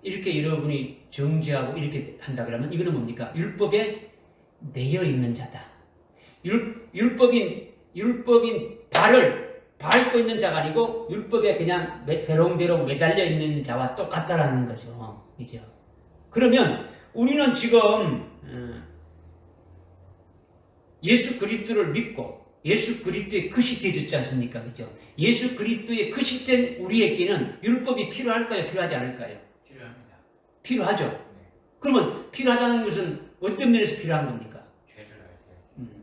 S1: 이렇게 여러분이 정죄하고 이렇게 한다 그러면 이거는 뭡니까? 율법에 매여 있는 자다. 율법인 발을 밟고 있는 자가 아니고 율법에 그냥 대롱대롱 매달려 있는 자와 똑같다라는 거죠. 그죠? 그러면 우리는 지금 예수 그리스도를 믿고 예수 그리스도의 것이 되어졌지 않습니까? 그죠? 예수 그리스도의 것이 된 우리에게는 율법이 필요할까요? 필요하지 않을까요?
S3: 필요합니다.
S1: 필요하죠.
S3: 네.
S1: 그러면 필요하다는 것은 어떤 면에서 필요한 겁니까?
S3: 죄를 알게.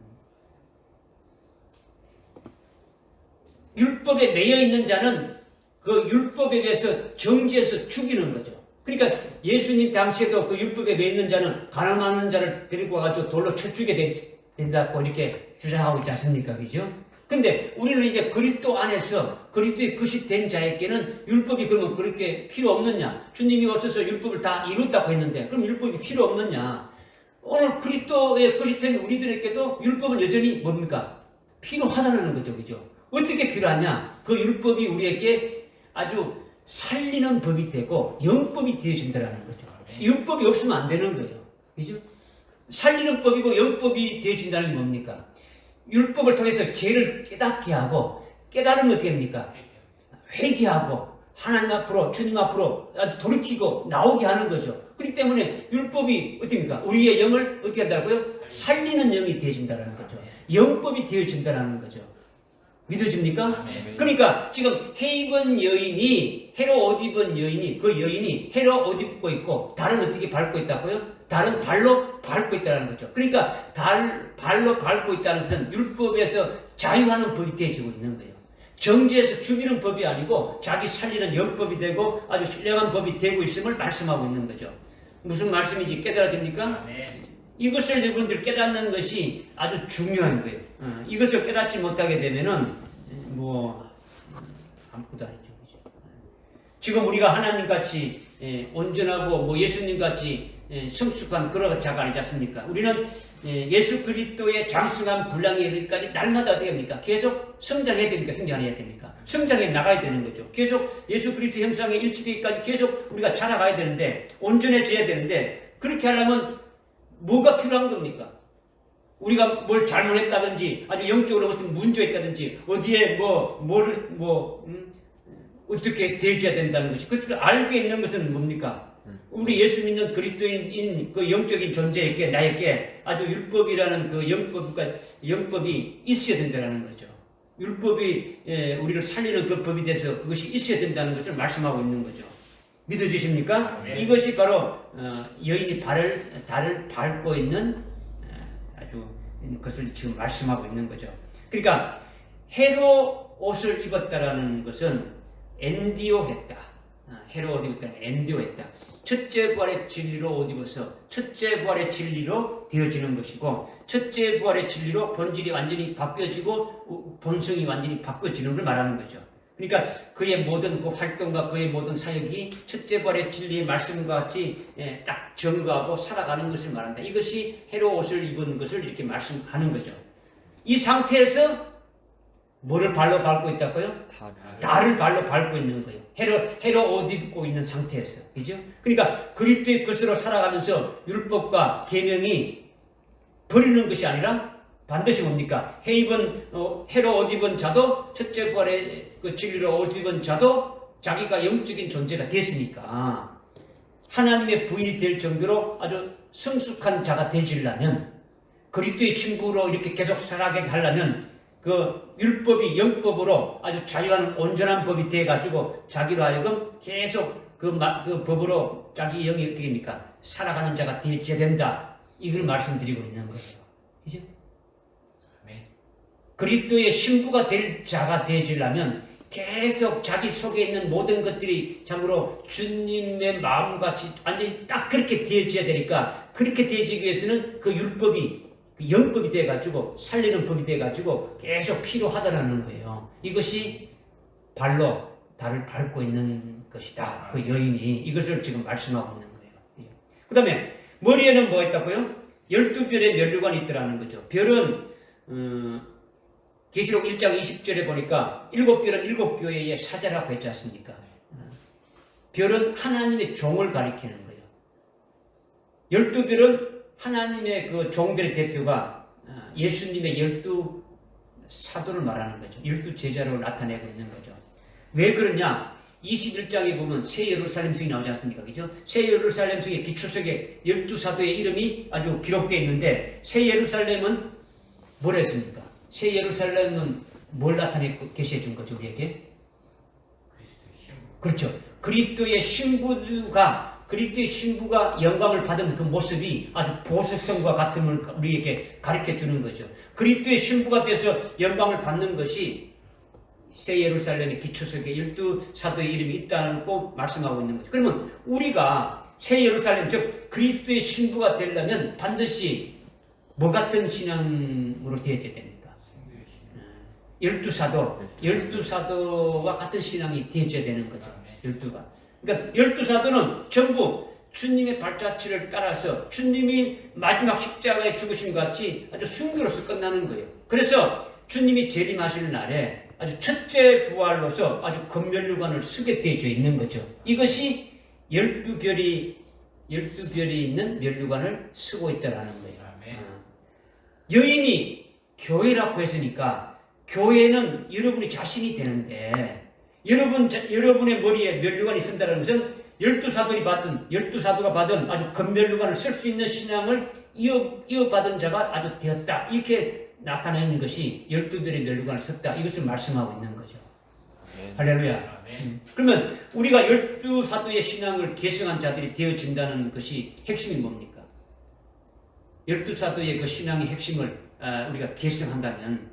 S1: 율법에 매여 있는 자는 그 율법에 대해서 정죄해서 죽이는 거죠. 그러니까 예수님 당시에도 그 율법에 매여 있는 자는 가늠하는 자를 데리고 와가지고 돌로 쳐 죽게 된다고 이렇게 주장하고 있지 않습니까? 그죠? 근데 우리는 이제 그리스도 안에서 그리스도의 것이 된 자에게는 율법이 그러면 그렇게 필요 없느냐? 주님이 오셔서 율법을 다 이뤘다고 했는데 그럼 율법이 필요 없느냐? 오늘 그리스도의 것이 된 우리들에게도 율법은 여전히 뭡니까? 필요하다는 거죠. 그죠? 어떻게 필요하냐? 그 율법이 우리에게 아주 살리는 법이 되고 영법이 되어진다는 거죠. 율법이 없으면 안 되는 거예요. 그죠? 살리는 법이고 영법이 되어진다는 게 뭡니까? 율법을 통해서 죄를 깨닫게 하고 깨달으면 어떻게 합니까? 회개하고 하나님 앞으로 주님 앞으로 돌이키고 나오게 하는 거죠. 그렇기 때문에 율법이 어떻습니까? 우리의 영을 어떻게 한다고요? 살리는 영이 되어진다는 거죠. 영법이 되어진다는 거죠. 믿어집니까? 그러니까 지금 헤입은 여인이 헤로 옷 입은 여인이 그 여인이 헤로 옷 입고 있고 달은 어떻게 밟고 있다고요? 달은 발로 밟고 있다는 거죠. 그러니까 발로 밟고 있다는 것은 율법에서 자유하는 법이 되어지고 있는 거예요. 정죄해서 죽이는 법이 아니고 자기 살리는 영법이 되고 아주 신령한 법이 되고 있음을 말씀하고 있는 거죠. 무슨 말씀인지 깨달아집니까? 이것을 여러분들 깨닫는 것이 아주 중요한 거예요. 이것을 깨닫지 못하게 되면은 아무것도 아니죠. 지금 우리가 하나님 같이 온전하고 예수님 같이 성숙한 그런 자가 아니지 않습니까? 우리는 예수 그리스도의 장성한 분량에 이르기까지 날마다 어떻게 합니까? 계속 성장해야 됩니까? 성장해야 됩니까? 성장해 나가야 되는 거죠. 계속 예수 그리스도 형상에 일치되기까지 계속 우리가 자라가야 되는데 온전해져야 되는데 그렇게 하려면 뭐가 필요한 겁니까? 우리가 뭘 잘못했다든지 아주 영적으로 무슨 문제가 있다든지 어디에 어떻게 되어져야 된다는 것이 그것을 알고 있는 것은 뭡니까? 우리 예수 믿는 그리스도인 그 영적인 존재에게 나에게 아주 율법이라는 그 영법이 있어야 된다는 거죠. 율법이 우리를 살리는 그 법이 돼서 그것이 있어야 된다는 것을 말씀하고 있는 거죠. 믿어지십니까? 이것이 바로 여인이 달을 밟고 있는 아주 것을 지금 말씀하고 있는 거죠. 그러니까 해로 옷을 입었다라는 것은 엔디오했다. 해로 옷 입었다는 엔디오했다. 첫째 부활의 진리로 옷 입어서 첫째 부활의 진리로 되어지는 것이고 첫째 부활의 진리로 본질이 완전히 바뀌어지고 본성이 완전히 바뀌어지는 걸 말하는 거죠. 그러니까 그의 모든 그 활동과 그의 모든 사역이 첫째 부활의 진리의 말씀과 같이 딱 증거하고 살아가는 것을 말한다. 이것이 해로 옷을 입은 것을 이렇게 말씀하는 거죠. 이 상태에서 뭐를 발로 밟고 있다고요? 달을 발로 밟고 있는 거예요. 해로 옷 입고 있는 상태에서. 그죠? 그러니까 그리스도의 것으로 살아가면서 율법과 계명이 버리는 것이 아니라 반드시 뭡니까? 해로 옷 입은 자도 첫째 부활의 그 진리로 옷 입은 자도 자기가 영적인 존재가 됐으니까 하나님의 부인이 될 정도로 아주 성숙한 자가 되지려면 그리스도의 신부로 이렇게 계속 살아가게 하려면 그 율법이 영법으로 아주 자유하는 온전한 법이 돼가지고 자기로 하여금 계속 그 법으로 자기 영이 어떻게 됩니까? 살아가는 자가 되어야 된다. 이걸 말씀드리고 있는 거예요. 그죠? 그리스도의 신부가 될 자가 되어지려면 계속 자기 속에 있는 모든 것들이 참으로 주님의 마음같이 완전히 딱 그렇게 되어져야 되니까 그렇게 되어지기 위해서는 그 율법이 그 영법이 돼가지고 살리는 법이 돼가지고 계속 필요하다라는 거예요. 이것이 발로 달을 밟고 있는 것이다. 그 여인이 이것을 지금 말씀하고 있는 거예요. 그 다음에 머리에는 뭐가 있다고요? 12별의 면류관이 있더라는 거죠. 별은 계시록 1장 20절에 보니까 7별은 7교회의 사자라고 했지 않습니까? 별은 하나님의 종을 가리키는 거예요. 12별은 하나님의 그 종들의 대표가 예수님의 12사도를 말하는 거죠. 12제자로 나타내고 있는 거죠. 왜 그러냐? 21장에 보면 새 예루살렘 성이 나오지 않습니까? 그죠? 새 예루살렘 성의 기초석에 12사도의 이름이 아주 기록되어 있는데 새 예루살렘은 뭘 했습니까? 새 예루살렘은 뭘 나타내고 계시해 준 거죠, 우리에게? 그렇죠. 그리스도의 신부가 영광을 받은 그 모습이 아주 보석성과 같음을 우리에게 가르쳐 주는 거죠. 그리스도의 신부가 돼서 영광을 받는 것이 새 예루살렘의 기초석에 12사도의 이름이 있다고 말씀하고 있는 거죠. 그러면 우리가 새 예루살렘, 즉 그리스도의 신부가 되려면 반드시 뭐 같은 신앙으로 되어야 됩니까? 12사도와 같은 신앙이 되어져야 되는 거죠. 12가. 그러니까 12사도는 전부 주님의 발자취를 따라서 주님이 마지막 십자가에 죽으신 것 같이 아주 순교로서 끝나는 거예요. 그래서 주님이 재림하실 날에 아주 첫째 부활로서 아주 검면류관을 쓰게 되어져 있는 거죠. 이것이 12별이 있는 면류관을 쓰고 있다는 거예요. 여인이 교회라고 했으니까 교회는 여러분이 자신이 되는데 여러분의 머리에 면류관이 쓴다는 것은 12사도가 받은 아주 검면류관을 쓸 수 있는 신앙을 이어받은 자가 아주 되었다. 이렇게 나타내는 것이 12별의 면류관을 썼다. 이것을 말씀하고 있는 거죠. 할렐루야. 그러면 우리가 12사도의 신앙을 계승한 자들이 되어진다는 것이 핵심이 뭡니까? 12사도의 그 신앙의 핵심을 우리가 계승한다면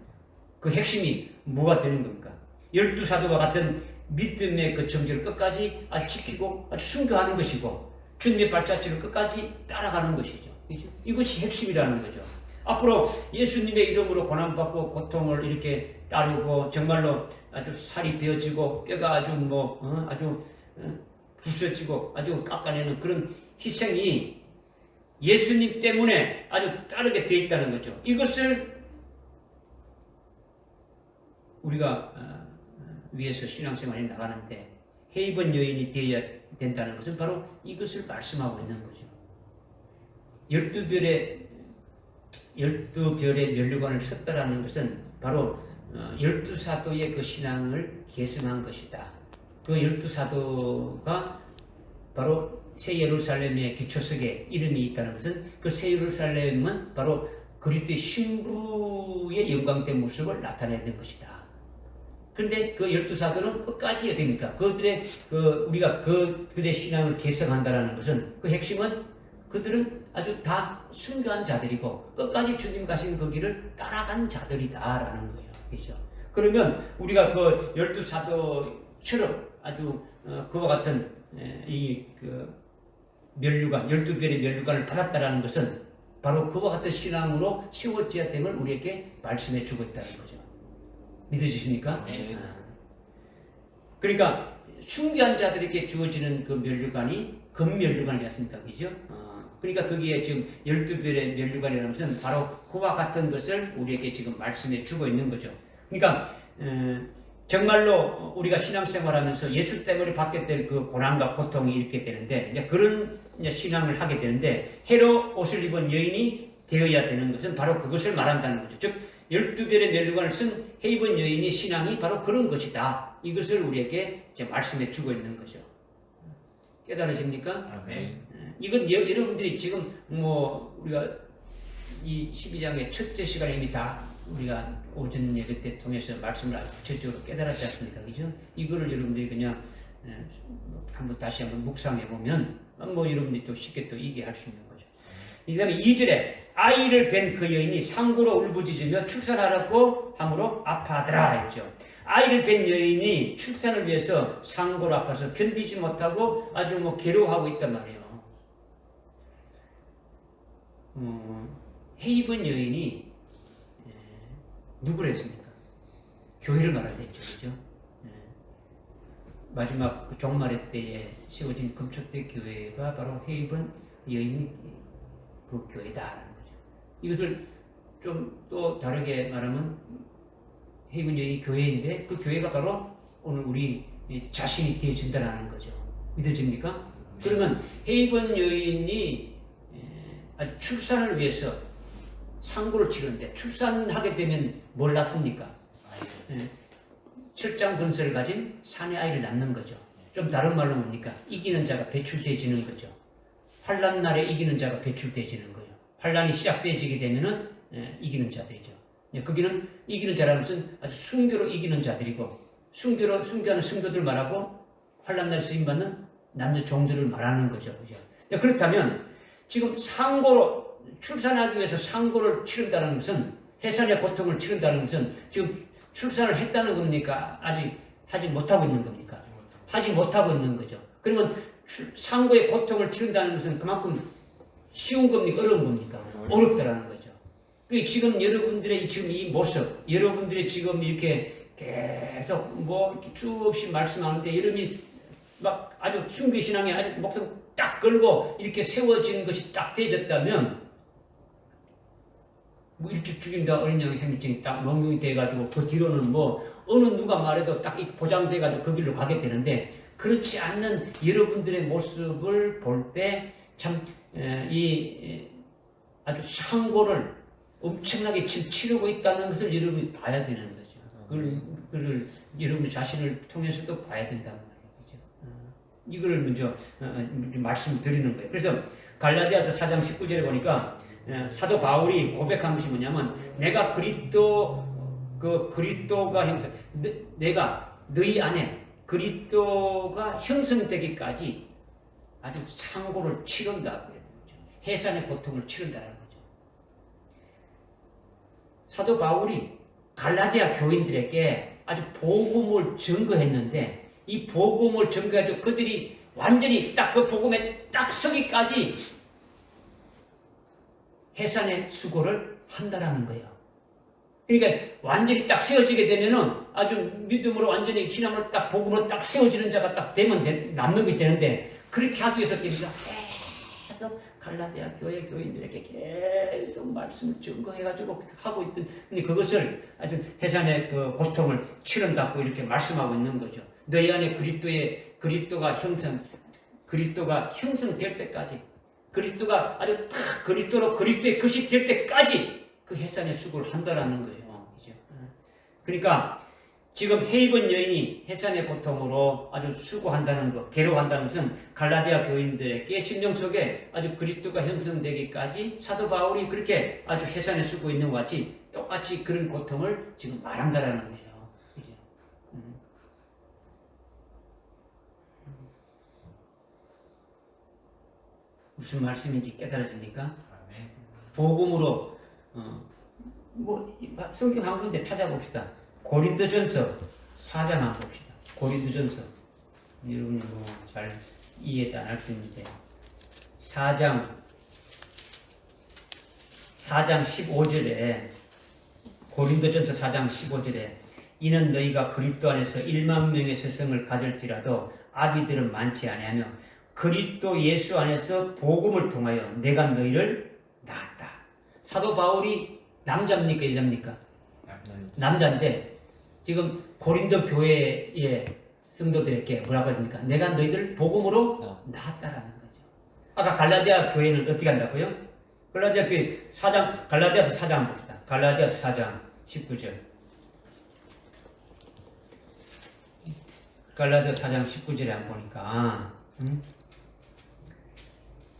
S1: 그 핵심이 뭐가 되는 겁니까? 12사도와 같은 믿음의 그 정죄를 끝까지 아주 지키고 아주 순교하는 것이고 주님의 발자취를 끝까지 따라가는 것이죠. 이것이 핵심이라는 거죠. 앞으로 예수님의 이름으로 고난받고 고통을 이렇게 따르고 정말로 아주 살이 베어지고 뼈가 아주 부서지고 아주 깎아내는 그런 희생이 예수님 때문에 아주 따르게 되어 있다는 거죠. 이것을 우리가 위해서 신앙생활에 나가는데 해입은 여인이 되어야 된다는 것은 바로 이것을 말씀하고 있는 거죠. 12별의 면류관을 썼다라는 것은 바로 12사도의 그 신앙을 계승한 것이다. 그 12사도가 바로 새 예루살렘의 기초석에 이름이 있다는 것은 그 새 예루살렘은 바로 그리스도의 신부의 영광된 모습을 나타내는 것이다. 그런데 그 12사도는 끝까지 해야 됩니까? 우리가 그들의 신앙을 계승한다는 것은 그 핵심은 그들은 아주 다 순교한 자들이고 끝까지 주님 가신 그 길을 따라간 자들이다라는 거예요. 그렇죠? 그러면 우리가 그 12사도처럼 아주 그와 같은 면류관, 12별의 면류관을 받았다라는 것은 바로 그와 같은 신앙으로 세워져야 됨을 우리에게 말씀해 주고 있다는 거죠. 믿어지십니까?
S2: 네.
S1: 그러니까 순교한 자들에게 주어지는 그 면류관이 금면류관이지 않습니까? 그죠? 그러니까 거기에 지금 12별의 면류관이라는 것은 바로 그와 같은 것을 우리에게 지금 말씀해 주고 있는 거죠. 그러니까 정말로 우리가 신앙생활하면서 예수 때문에 받게 될 그 고난과 고통이 이렇게 되는데 이제 그런 이제 신앙을 하게 되는데 해로 옷을 입은 여인이 되어야 되는 것은 바로 그것을 말한다는 거죠. 즉 12별의 멸류관을 쓴 해 입은 여인의 신앙이 바로 그런 것이다. 이것을 우리에게 이제 말씀해 주고 있는 거죠. 깨달으십니까?
S3: 아멘.
S1: 이건 여러분들이 지금 뭐 우리가 이 12장의 첫째 시간에 이미 다 우리가 오전 예배 때 통해서 말씀을 아주 구체적으로 깨달았지 않습니까? 그죠? 이거를 여러분들이 그냥 다시 한번 묵상해 보면 뭐 여러분들이 또 쉽게 또 이해할 수 있는 거죠. 그 다음에 2절에 아이를 뵌 그 여인이 상고로 울부짖으며 출산하라고 함으로 아파하더라 했죠. 아이를 뵌 여인이 출산을 위해서 상고로 아파서 견디지 못하고 아주 뭐 괴로워하고 있단 말이에요. 해 입은 여인이 누구를 했습니까? 교회를 말하는 했죠. 그죠? 마지막 그 종말의 때에 세워진 금초대 교회가 바로 해 입은 여인이 그 교회다라는 거죠. 이것을 좀 또 다르게 말하면 해 입은 여인이 교회인데 그 교회가 바로 오늘 우리 자신이 되어진다라는 거죠. 믿어집니까? 그러면 해 입은 여인이 아주 출산을 위해서 상고를 치는데 출산하게 되면 뭘 낳습니까? 철장 근세를 가진 사내 아이를 낳는 거죠. 좀 다른 말로 뭡니까? 이기는 자가 배출되어지는 거죠. 환난 날에 이기는 자가 배출되어지는 거예요. 환난이 시작되어지게 되면은 이기는 자들이죠. 거기는 이기는 자라는 것은 아주 순교로 이기는 자들이고 순교하는 성도들 말하고 환난 날에 쓰임받는 남녀 종들을 말하는 거죠. 그죠? 그렇다면 지금 상고로 출산하기 위해서 상고를 치른다는 것은 해산의 고통을 치른다는 것은 지금 출산을 했다는 겁니까? 아직 하지 못하고 있는 겁니까? 하지 못하고 있는 거죠. 그러면 상고의 고통을 치른다는 것은 그만큼 쉬운 겁니까? 어려운 겁니까? 어렵다라는 거죠. 그리고 지금 여러분들의 지금 이 모습, 여러분들의 지금 이렇게 계속 뭐 이렇게 쭉 없이 말씀하는데 여러분이 막 아주 순교신앙에 아주 목숨 딱 걸고 이렇게 세워지는 것이 딱 되어졌다면 뭐 일찍 죽인다 어린 양의 생명증이 딱 명령이 돼가지고 그 뒤로는 뭐 어느 누가 말해도 딱 보장돼가지고 그 길로 가게 되는데 그렇지 않는 여러분들의 모습을 볼 때 참 아주 상고를 엄청나게 지금 치르고 있다는 것을 여러분이 봐야 되는 거죠. 그걸 여러분 자신을 통해서도 봐야 된다는 말이죠. 이걸 먼저 말씀드리는 거예요. 그래서 갈라디아서 4장 19절에 보니까 사도 바울이 고백한 것이 뭐냐면 내가 그리스도가 형성, 내가 너희 안에 그리스도가 형성되기까지 아주 상고를 치른다. 해산의 고통을 치른다는 거죠. 사도 바울이 갈라디아 교인들에게 아주 복음을 증거했는데 이 복음을 증거해가지고 그들이 완전히 딱 그 복음에 딱 서기까지 해산의 수고를 한다라는 거예요. 그러니까 완전히 딱 세워지게 되면은 아주 믿음으로 완전히 신앙으로 딱 복음으로 딱 세워지는 자가 딱 되면 남는 것이 되는데 그렇게 하기 위해서 됩니다. 계속 갈라디아 교회 교인들에게 계속 말씀을 증거해가지고 하고 있던 근데 그것을 아주 해산의 그 고통을 치른다고 이렇게 말씀하고 있는 거죠. 너희 안에 그리스도가 형성될 때까지 그리스도가 아주 딱 그리스도의 것이 될 때까지 그 해산의 수고를 한다라는 거예요. 그죠? 그러니까 지금 해 입은 여인이 해산의 고통으로 아주 수고한다는 것, 괴로워한다는 것은 갈라디아 교인들에게 심령 속에 아주 그리스도가 형성되기까지 사도 바울이 그렇게 아주 해산의 수고 있는 것 같이 똑같이 그런 고통을 지금 말한다라는 거예요. 그죠? 무슨 말씀인지 깨달아집니까? 복음으로 성경 한 군데 찾아봅시다. 고린도전서 4장 한번 봅시다. 고린도전서 여러분이 잘 이해 안 할 수 있는데 4장 15절에 고린도전서 4장 15절에 이는 너희가 그리스도 안에서 1만 명의 세성을 가질지라도 아비들은 많지 아니하며 그리스도 예수 안에서 복음을 통하여 내가 너희를 낳았다. 사도 바울이 남자입니까 여자입니까? 남자인데 지금 고린도 교회의 성도들에게 뭐라고 합니까? 내가 너희들 복음으로 낳았다라는 거죠. 아까 갈라디아 교회는 어떻게 한다고요? 갈라디아 교회 4장, 갈라디아서 4장 봅시다. 갈라디아서 4장 19절. 갈라디아 4장 19절에 한번 보니까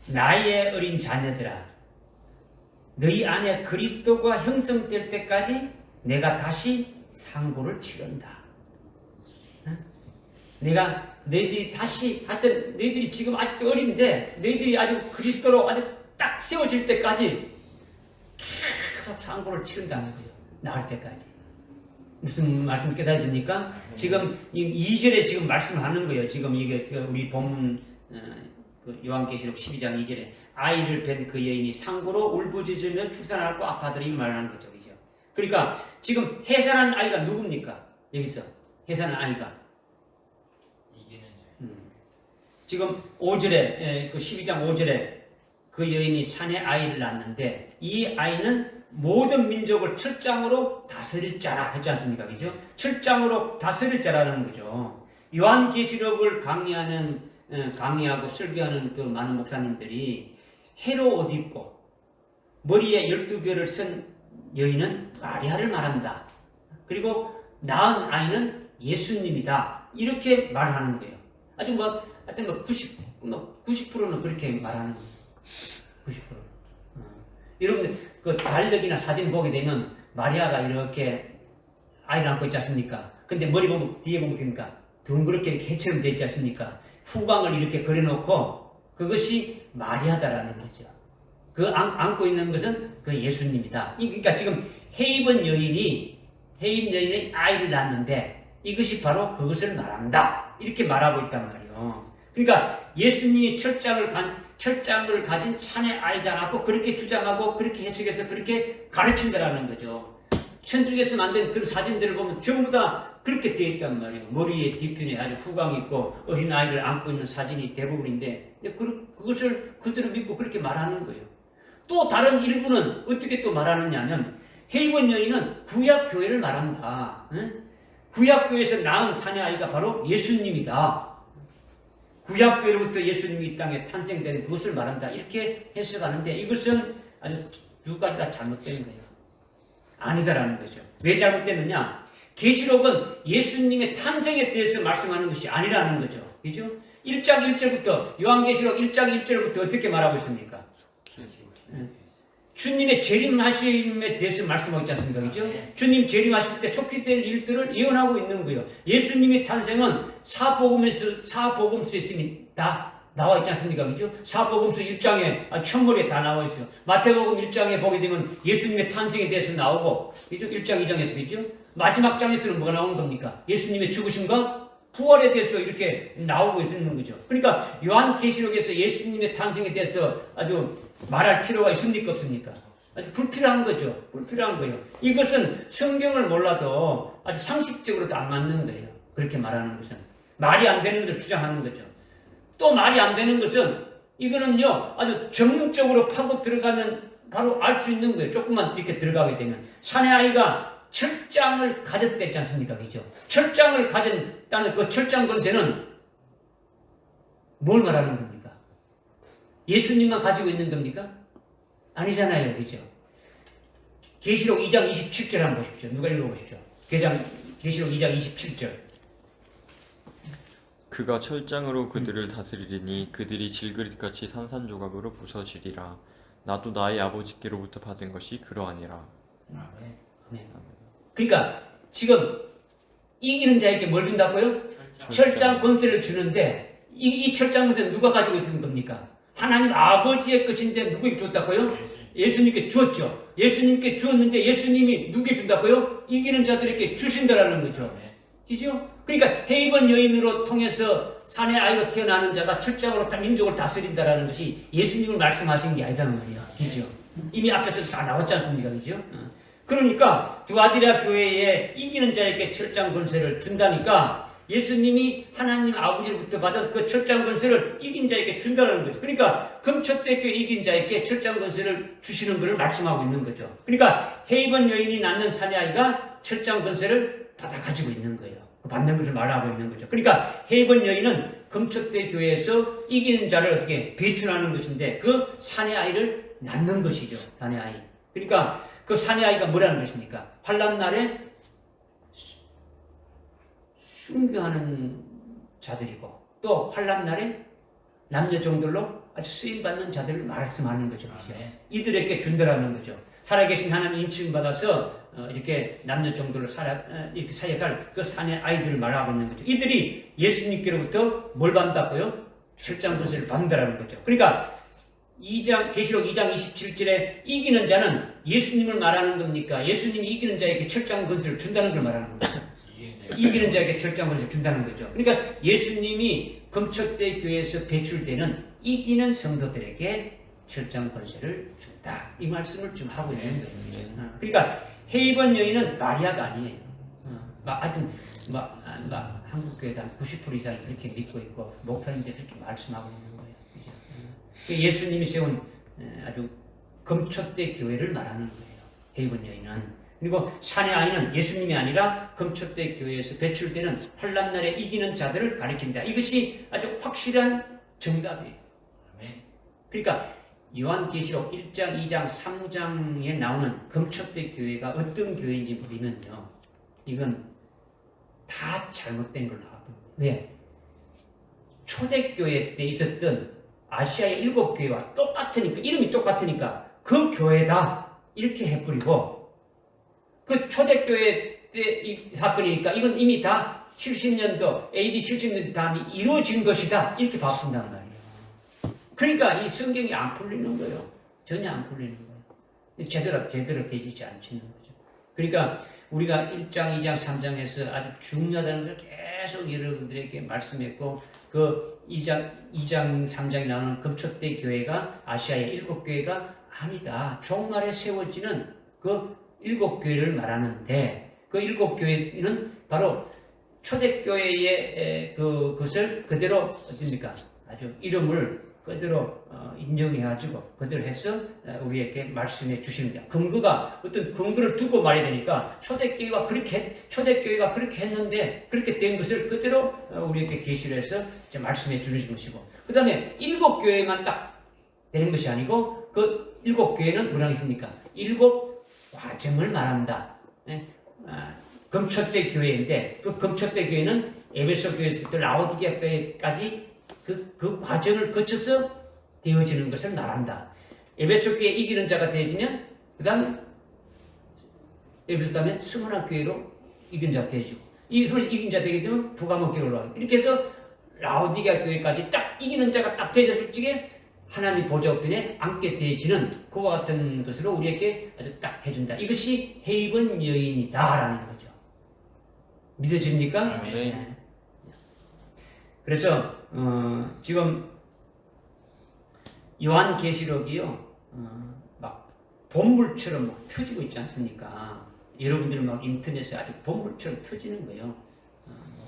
S1: 나의 어린 자녀들아 너희 안에 그리스도가 형성될 때까지 내가 다시 상고를 치른다. 내가 너희들이 다시 하여튼 너희들이 지금 아직도 어린데 너희들이 아주 그리스도로 아주 딱 세워질 때까지 계속 상고를 치른다는 거예요. 나을 때까지. 무슨 말씀 깨달아집니까? 지금 2절에 지금 말씀하는 거예요. 지금 이게 우리 본문 요한계시록 12장 2절에 아이를 뵌 그 여인이 상고로 울부짖으며 출산하고 아파하더라 이 말하는 거죠. 그죠? 그러니까 지금 해산한 아이가 누굽니까? 여기서 해산한 아이가 지금 5절에 그 12장 5절에 그 여인이 산에 아이를 낳는데 이 아이는 모든 민족을 철장으로 다스릴 자라 했지 않습니까? 그죠? 철장으로 다스릴 자라는 거죠. 요한계시록을 강의하고 설교하는 그 많은 목사님들이 해로 옷 입고 머리에 12별을 쓴 여인은 마리아를 말한다. 그리고 낳은 아이는 예수님이다. 이렇게 말하는 거예요. 아주 하여튼 90%는 그렇게 말하는 거예요. 90%. 여러분들 그 달력이나 사진 보게 되면 마리아가 이렇게 아이를 안고 있지 않습니까? 근데 머리 보면 뒤에 보면 됩니까? 둥그렇게 개처럼 되어 있지 않습니까? 후광을 이렇게 그려놓고 그것이 마리아다라는 거죠. 그 안고 있는 것은 그 예수님이다. 그러니까 지금 해입은 여인이 아이를 낳는데 이것이 바로 그것을 말한다. 이렇게 말하고 있단 말이에요. 그러니까 예수님이 철장을 가진 산의 아이다라고 그렇게 주장하고 그렇게 해석해서 그렇게 가르친다라는 거죠. 천주교에서 만든 그런 사진들을 보면 전부 다 그렇게 되어 있단 말이에요. 머리에 뒤편에 아주 후광이 있고 어린 아이를 안고 있는 사진이 대부분인데 그것을 그대로 믿고 그렇게 말하는 거예요. 또 다른 일부는 어떻게 또 말하느냐 하면 헤이번 여인은 구약교회를 말한다. 구약교회에서 낳은 사내 아이가 바로 예수님이다. 구약교회로부터 예수님이 이 땅에 탄생된 그것을 말한다. 이렇게 해석하는데 이것은 아주 두 가지 다 잘못된 거예요. 아니다라는 거죠. 왜 잘못됐느냐? 계시록은 예수님의 탄생에 대해서 말씀하는 것이 아니라는 거죠. 그죠? 1장 1절부터 요한계시록 1장 1절부터 어떻게 말하고 있습니까? 주님의 재림하심에 대해서 말씀하고 있지 않습니까? 그죠? 주님 재림하실 때 속히 될 일들을 예언하고 있는 거예요. 예수님의 탄생은 사복음서에 있으니 다 나와 있지 않습니까? 그죠? 사복음서 1장에 첫머리에 다 나와 있어요. 마태복음 1장에 보게 되면 예수님의 탄생에 대해서 나오고, 그죠? 1장 2장에서, 그죠? 마지막 장에서는 뭐가 나오는 겁니까? 예수님의 죽으심과 부활에 대해서 이렇게 나오고 있는 거죠. 그러니까 요한계시록에서 예수님의 탄생에 대해서 아주 말할 필요가 있습니까? 없습니까? 아주 불필요한 거죠. 불필요한 거예요. 이것은 성경을 몰라도 아주 상식적으로도 안 맞는 거예요. 그렇게 말하는 것은. 말이 안 되는 것을 주장하는 거죠. 또 말이 안 되는 것은 이거는요, 아주 전문적으로 파고 들어가면 바로 알 수 있는 거예요. 조금만 이렇게 들어가게 되면. 사내 아이가 철장을 가졌댔지 않습니까? 그죠? 철장을 가졌다는 그 철장 권세는 뭘 말하는 겁니까? 예수님만 가지고 있는 겁니까? 아니잖아요. 그죠? 계시록 2장 27절 한번 보십시오. 누가 읽어보십시오. 계시록 2장 27절.
S2: 그가 철장으로 그들을 다스리리니 그들이 질그릇같이 산산조각으로 부서지리라. 나도 나의 아버지께로부터 받은 것이 그러하니라.
S1: 네. 그러니까 지금 이기는 자에게 뭘 준다고요? 철장 권세를 주는데 이 철장 권세는 누가 가지고 있는 겁니까? 하나님 아버지의 것인데 누구에게 줬다고요? 예수님께 주었죠. 예수님께 주었는데 예수님이 누구에게 준다고요? 이기는 자들에게 주신다라는 거죠. 그죠? 그러니까 헤이번 여인으로 통해서 사내 아이로 태어나는 자가 철장으로 민족을 다스린다라는 것이 예수님을 말씀하신 게 아니다는 말이야. 그죠? 이미 앞에서 다 나왔지 않습니까? 그죠? 그러니까 두아디라 교회에 이기는 자에게 철장 권세를 준다니까 예수님이 하나님 아버지로부터 받은 그 철장 권세를 이긴 자에게 준다는 거죠. 그러니까 금초대교회 이긴 자에게 철장 권세를 주시는 것을 말씀하고 있는 거죠. 그러니까 헤이번 여인이 낳는 사내아이가 철장 권세를 받아 가지고 있는 거예요. 받는 것을 말하고 있는 거죠. 그러니까 헤이번 여인은 금초대 교회에서 이기는 자를 어떻게 배출하는 것인데 그 사내 아이를 낳는 것이죠. 사내 아이. 그러니까 그 사내 아이가 뭐라는 것입니까? 환난 날에 순교하는 자들이고 또 환난 날에 남녀 종들로 아주 쓰임 받는 자들을 말씀하는 거죠. 그렇죠? 이들에게 준다라는 거죠. 살아계신 하나님 인침 받아서 이렇게 남녀 종들로 이렇게 사역할 그 사내 아이들을 말하고 있는 거죠. 이들이 예수님께로부터 뭘 받는다고요? 철장 권세를 받는다라는 거죠. 그러니까 계시록 2장 27절에 이기는 자는 예수님을 말하는 겁니까? 예수님이 이기는 자에게 철장 권세를 준다는 걸 말하는 겁니다. 이기는 자에게 철장 권세를 준다는 거죠. 그러니까 예수님이 금초대 교회에서 배출되는 이기는 성도들에게 철장 권세를 준다. 이 말씀을 좀 하고 있는 거예요. 그러니까 헤이번 여인은 마리아가 아니에요. 한국 교회가 90% 이상이 그렇게 믿고 있고 목사님들이 그렇게 말씀하고 있는 거예요. 그죠? 예수님이 세운 아주 금초대 교회를 말하는 거예요. 헤이번 여인은. 그리고 사내 아이는 예수님이 아니라 금초대 교회에서 배출되는 환난 날에 이기는 자들을 가리킨다. 이것이 아주 확실한 정답이에요. 그러니까 요한계시록 1장, 2장, 3장에 나오는 금초대 교회가 어떤 교회인지 보면요, 이건 다 잘못된 걸로 나와요. 왜? 초대교회 때 있었던 아시아의 7교회와 똑같으니까, 이름이 똑같으니까 그 교회다 이렇게 해버리고, 그 초대교회 때 이 사건이니까 이건 이미 다 70년도, AD 70년도 다음에 이루어진 것이다 이렇게 바꾼단 말이에요. 그러니까 이 성경이 안 풀리는 거예요. 전혀 안 풀리는 거예요. 제대로 되지지 않는 거죠. 그러니까 우리가 1장, 2장, 3장에서 아주 중요하다는 걸 계속 여러분들에게 말씀했고, 그 2장, 3장에 나오는 금초대 교회가 아시아의 7교회가 아니다. 종말에 세워지는 그 7교회를 말하는데, 그 7교회는 바로 초대교회의 그것을 그대로 어떻습니까? 아주 이름을 그대로 인정해가지고 그대로 해서 우리에게 말씀해 주십니다. 근거가 어떤 근거를 두고 말해야 되니까 초대교회가 그렇게 했는데 그렇게 된 것을 그대로 우리에게 계시를 해서 말씀해 주는 것이고, 그 다음에 7교회만 딱 되는 것이 아니고 그 7교회는 뭐라고 했습니까? 7 과정을 말한다. 금초대 교회인데 그 금초대 교회는 에베소 교회에서부터 라오디게아 교회까지 그 과정을 거쳐서 되어지는 것을 말한다. 에베소 교회 이기는 자가 되어지면 그 다음에 에베소 다음에 스무나 교회로 이기는 자가 되어지고, 이기는 자 되게 되면 부가모 교회로 올라가고, 이렇게 해서 라오디게아 교회까지 딱 이기는 자가 딱 되어졌을 적에 하나님 보좌 우편에 앉게 되어지는 그와 같은 것으로 우리에게 아주 딱 해준다. 이것이 헤이번 여인이다라는 거죠. 믿어집니까?
S2: 네.
S1: 그래서 지금 요한계시록이요, 막 본물처럼 막 터지고 있지 않습니까? 여러분들 막 인터넷에 아주 본물처럼 터지는 거예요.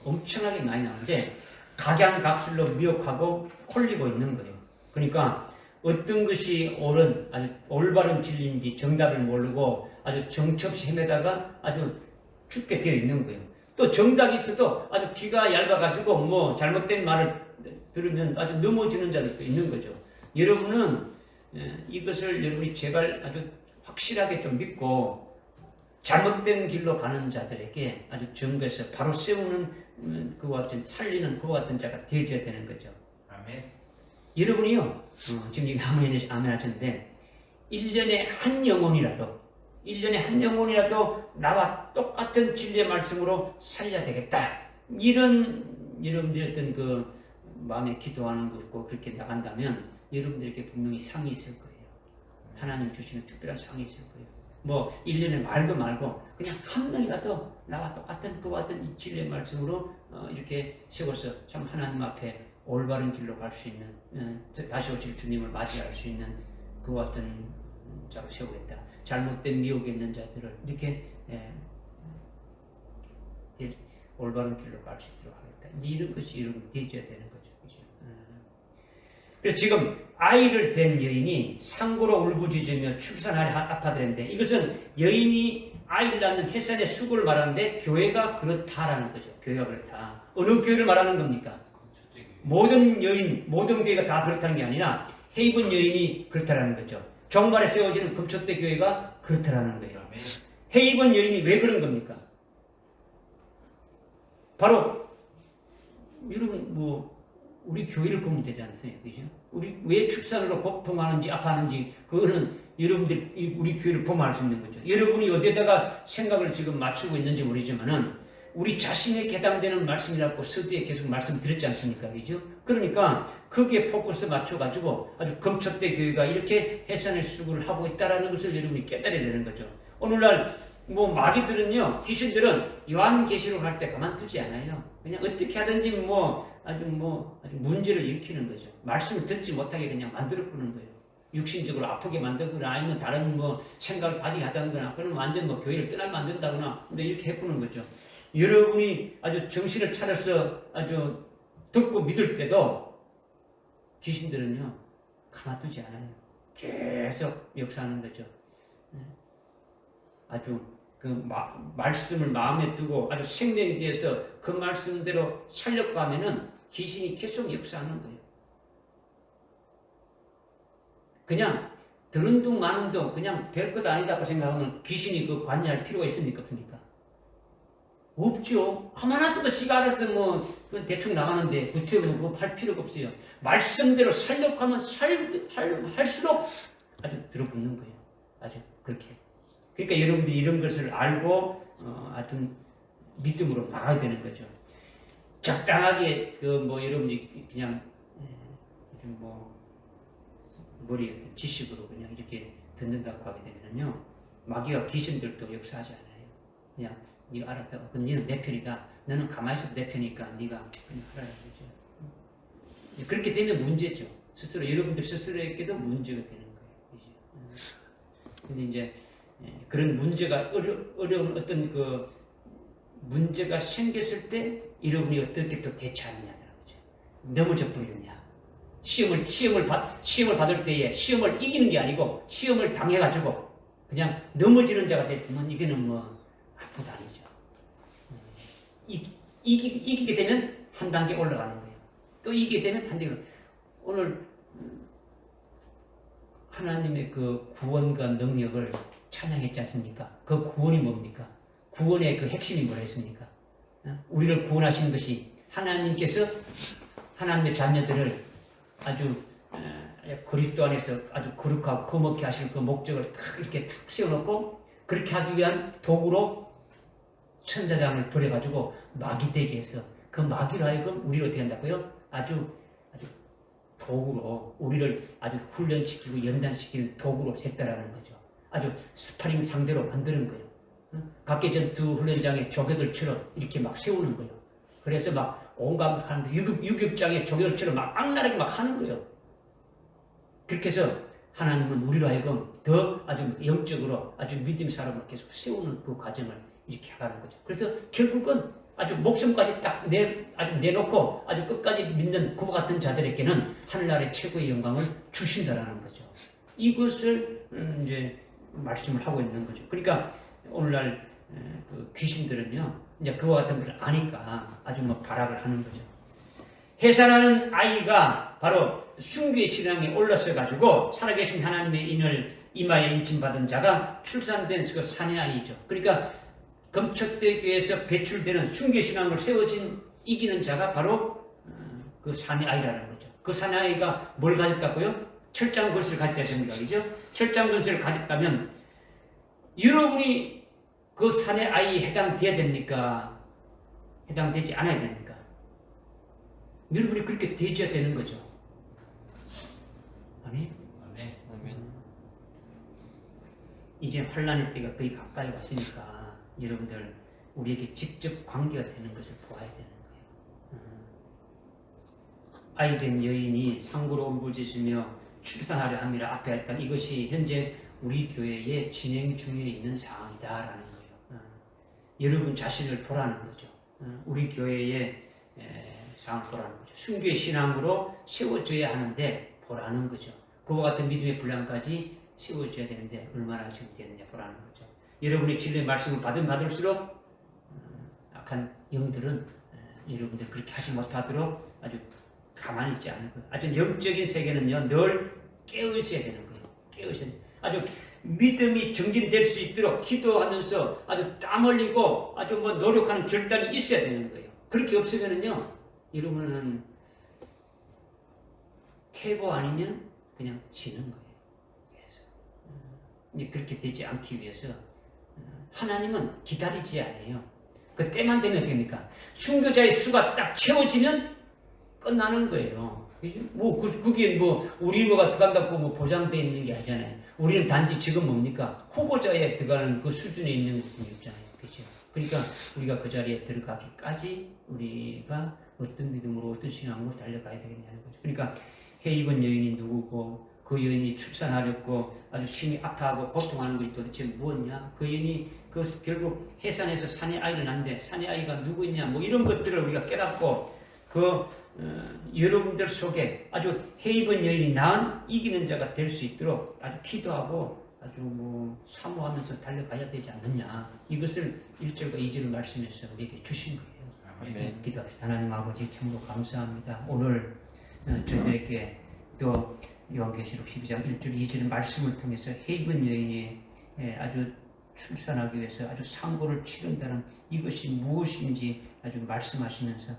S1: 엄청나게 많이 나오는데 각양각설로 미혹하고 홀리고 있는 거예요. 그러니까 어떤 것이 옳은, 아주 올바른 진리인지 정답을 모르고 아주 정처없이 헤매다가 아주 죽게 되어 있는 거예요. 또 정답이 있어도 아주 귀가 얇아가지고 뭐 잘못된 말을 들으면 아주 넘어지는 자들도 있는 거죠. 여러분은 이것을 여러분이 제발 아주 확실하게 좀 믿고 잘못된 길로 가는 자들에게 아주 정거해서 바로 세우는 그와 같은, 살리는 그와 같은 자가 되어져야 되는 거죠.
S3: 아멘.
S1: 여러분이요, 지금 이게 아멘 하셨는데 1년에 한 영혼이라도 나와 똑같은 진리의 말씀으로 살려야 되겠다. 이런 여러분들의 어떤 그 마음에 기도하는 거 있고 그렇게 나간다면 여러분들에게 분명히 상이 있을 거예요. 하나님 주시는 특별한 상이 있을 거예요. 뭐 1년에 말고 그냥 한 명이라도 나와 똑같은 그와 같은 이 진리의 말씀으로 이렇게 세워서 참 하나님 앞에 올바른 길로 갈 수 있는, 다시 오실 주님을 맞이할 수 있는 그와 같은 자로 세우겠다. 잘못된 미혹에 있는 자들을 이렇게 올바른 길로 갈 수 있도록 하겠다. 이런 것이 여러분 되어야 되는 거죠. 그죠? 그래서 지금 아이를 뵌 여인이 상고로 울부짖으며 출산하려 아파드렸는데, 이것은 여인이 아이를 낳는 해산의 수고를 말하는데 교회가 그렇다라는 거죠. 교회가 그렇다. 어느 교회를 말하는 겁니까?
S3: 건축되기.
S1: 모든 여인, 모든 교회가 다 그렇다는 게 아니라 헤이븐 여인이 그렇다라는 거죠. 정발에 세워지는 금초대 교회가 그렇다라는 거예요.
S3: 아멘.
S1: 헤이븐 여인이 왜 그런 겁니까? 바로 여러분 우리 교회를 보면 되지 않습니까? 그죠? 우리 왜 출산으로 고통하는지 아파하는지 그거는 여러분들 우리 교회를 보면 알 수 있는 거죠. 여러분이 어디에다가 생각을 지금 맞추고 있는지 모르지만은 우리 자신에 해당되는 말씀이라고 서두에 계속 말씀드렸지 않습니까? 그죠? 그러니까 거기에 포커스 맞춰가지고 아주 금초대 교회가 이렇게 해산의 수고를 하고 있다라는 것을 여러분이 깨달아야 되는 거죠. 오늘날 마귀들은요, 귀신들은 요한계시록 할 때 가만두지 않아요. 그냥 어떻게 하든지 아주 문제를 일으키는 거죠. 말씀을 듣지 못하게 그냥 만들어 보는 거예요. 육신적으로 아프게 만들거나 아니면 다른 생각을 가지게 하다거나 그러면 완전 교회를 떠나게 만든다거나 이렇게 해보는 거죠. 여러분이 아주 정신을 차려서 아주 듣고 믿을 때도 귀신들은요 가만두지 않아요. 계속 역사하는 거죠. 아주 말씀을 마음에 두고 아주 생명에 대해서 그 말씀대로 살려고 하면은 귀신이 계속 역사하는 거예요. 그냥 들은 둥 마는 둥 그냥 별것 아니다고 생각하면 귀신이 관여할 필요가 있습니까? 없습니까? 없죠. 가만 놔두고 지가 알아서 대충 나가는데 구태고 할 필요가 없어요. 말씀대로 살려고 하면 할수록 아주 들어붙는 거예요. 아주 그렇게. 그러니까 여러분들이 이런 것을 알고 하여튼 믿음으로 나가야 되는 거죠. 적당하게 여러분이 그냥 머리에 지식으로 그냥 이렇게 듣는다고 하게 되면요 마귀와 귀신들도 역사하지 않아요. 그냥 네가 알아서 너는 내 편이다. 너는 가만히 있어도 내 편이니까 네가 그냥 하라 이거죠. 그렇게 되면 문제죠. 스스로 여러분들 스스로에게도 문제가 되는 거예요. 근데 이제 그런 문제가 어려운 어떤 문제가 생겼을 때 여러분이 어떻게 또 대처하느냐는 거죠. 넘어져 버리느냐. 시험을 받을 때에 시험을 이기는 게 아니고 시험을 당해가지고 그냥 넘어지는 자가 되면 이거는 아무것도 아니죠. 이기게 되면 한 단계 올라가는 거예요. 또 이기게 되면 한 단계 오늘 하나님의 그 구원과 능력을 찬양했지 않습니까? 그 구원이 뭡니까? 구원의 그 핵심이 뭐라 했습니까? 우리를 구원하신 것이 하나님께서 하나님의 자녀들을 아주 그리스도 안에서 아주 거룩하고 거먹게 하실 그 목적을 딱 이렇게 탁 세워놓고 그렇게 하기 위한 도구로 천사장을 버려가지고 마귀 되게 해서 그 마귀로 하여금 우리를 어떻게 한다고요? 아주 도구로 우리를 아주 훈련시키고 연단시키는 도구로 했다라는 거죠. 아주 스파링 상대로 만드는 거예요. 각계전투 훈련장의 조교들처럼 이렇게 막 세우는 거예요. 그래서 막 온갖 하는데 유격장의 조교들처럼 막 악랄하게 막 하는 거예요. 그렇게 해서 하나님은 우리로 하여금 더 아주 영적으로 아주 믿음의 사람을 계속 세우는 그 과정을 이렇게 하는 거죠. 그래서 결국은 아주 목숨까지 딱 아주 내놓고 아주 끝까지 믿는 그와 같은 자들에게는 하늘나라의 최고의 영광을 주신다라는 거죠. 이것을 이제 말씀을 하고 있는 거죠. 그러니까 오늘날 그 귀신들은요, 이제 그와 같은 것을 아니까 아주 발악을 하는 거죠. 해산하는 아이가 바로 숭배의 신앙에 올라서 가지고 살아계신 하나님의 인을 이마에 인침받은 자가 출산된 그 사내 아이죠. 그러니까 금초대 교회에서 배출되는 숭배 신앙을 세워진 이기는 자가 바로 그 사내 아이라는 거죠. 그 사내 아이가 뭘 가졌다고요? 철장 것을 가졌다 됩니다. 그죠? 철장 것을 가졌다면 여러분이 그 사내 아이에 해당돼야 됩니까? 해당되지 않아야 됩니까? 여러분이 그렇게 되어야 되는 거죠. 아니?
S3: 아멘.
S1: 이제 환란의 때가 거의 가까이 왔으니까 여러분들 우리에게 직접 관계가 되는 것을 보아야 되는 거예요. 아이된 여인이 상고로 울부짖으며 출산하려 함이라 앞에 했던 이것이 현재 우리 교회에 진행 중에 있는 사항이다라는 거예요. 여러분 자신을 보라는 거죠. 우리 교회의 상황을 보라는 거죠. 순교의 신앙으로 세워져야 하는데 보라는 거죠. 그와 같은 믿음의 분량까지 세워져야 되는데 얼마나 지금 되느냐 보라는 거죠. 여러분의 진리의 말씀을 받을수록 악한 영들은 여러분들 그렇게 하지 못하도록 아주 가만히 있지 않을 거예요. 아주 영적인 세계는요 늘 깨어있어야 되는 거예요. 깨어있어야 돼요. 아주 믿음이 정진될 수 있도록 기도하면서 아주 땀 흘리고 아주 뭐 노력하는 결단이 있어야 되는 거예요. 그렇게 없으면은요 여러분은 퇴보 아니면 그냥 지는 거예요. 그래서 그렇게 되지 않기 위해서 하나님은 기다리지 않아요. 그 때만 되면 됩니까? 순교자의 수가 딱 채워지면 끝나는 거예요. 뭐 그게 뭐 우리가 들어간다고 뭐 보장되어 있는 게 아니잖아요. 우리는 단지 지금 뭡니까? 후보자에 들어가는 그 수준에 있는 분이 없잖아요. 그렇죠? 그러니까 우리가 그 자리에 들어가기까지 우리가 어떤 믿음으로 어떤 신앙으로 달려가야 되겠냐는 거죠. 그러니까 해 입은 여인이 누구고 그 여인이 출산하렸고 아주 심히 아파하고 고통하는 것이 도대체 무엇냐? 그 여인이 그 결국 해산에서 산의 아이를 낳는데 산의 아이가 누구냐? 뭐 이런 것들을 우리가 깨닫고 여러분들 속에 아주 해 입은 여인이 낳은 이기는 자가 될 수 있도록 아주 기도하고 아주 뭐 사모하면서 달려가야 되지 않느냐? 이것을 1절과 2절 말씀에서 우리에게 주신 거예요.
S2: 아멘.
S1: 기도합시다. 하나님 아버지 참으로 감사합니다. 오늘 저희들에게 또 요한계시록 12장 1절 2절 말씀을 통해서 해 입은 여인이 아주 출산하기 위해서 아주 상고를 치른다는 이것이 무엇인지 아주 말씀하시면서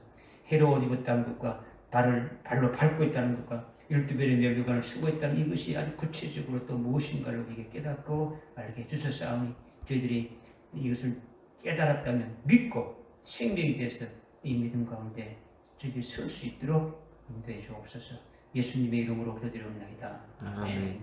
S1: 해로 옷 입었다는 것과 발로 밟고 있다는 것과 12별의 면류관을 쓰고 있다는 이것이 아주 구체적으로 또 무엇인가를 우리에게 깨닫고 알게 해주셨사오니 저희들이 이것을 깨달았다면 믿고 생명이 돼서 이 믿음 가운데 저희들이 설 수 있도록 인도해 주옵소서. 예수님의 이름으로 기도드리옵나이다.
S2: 아멘.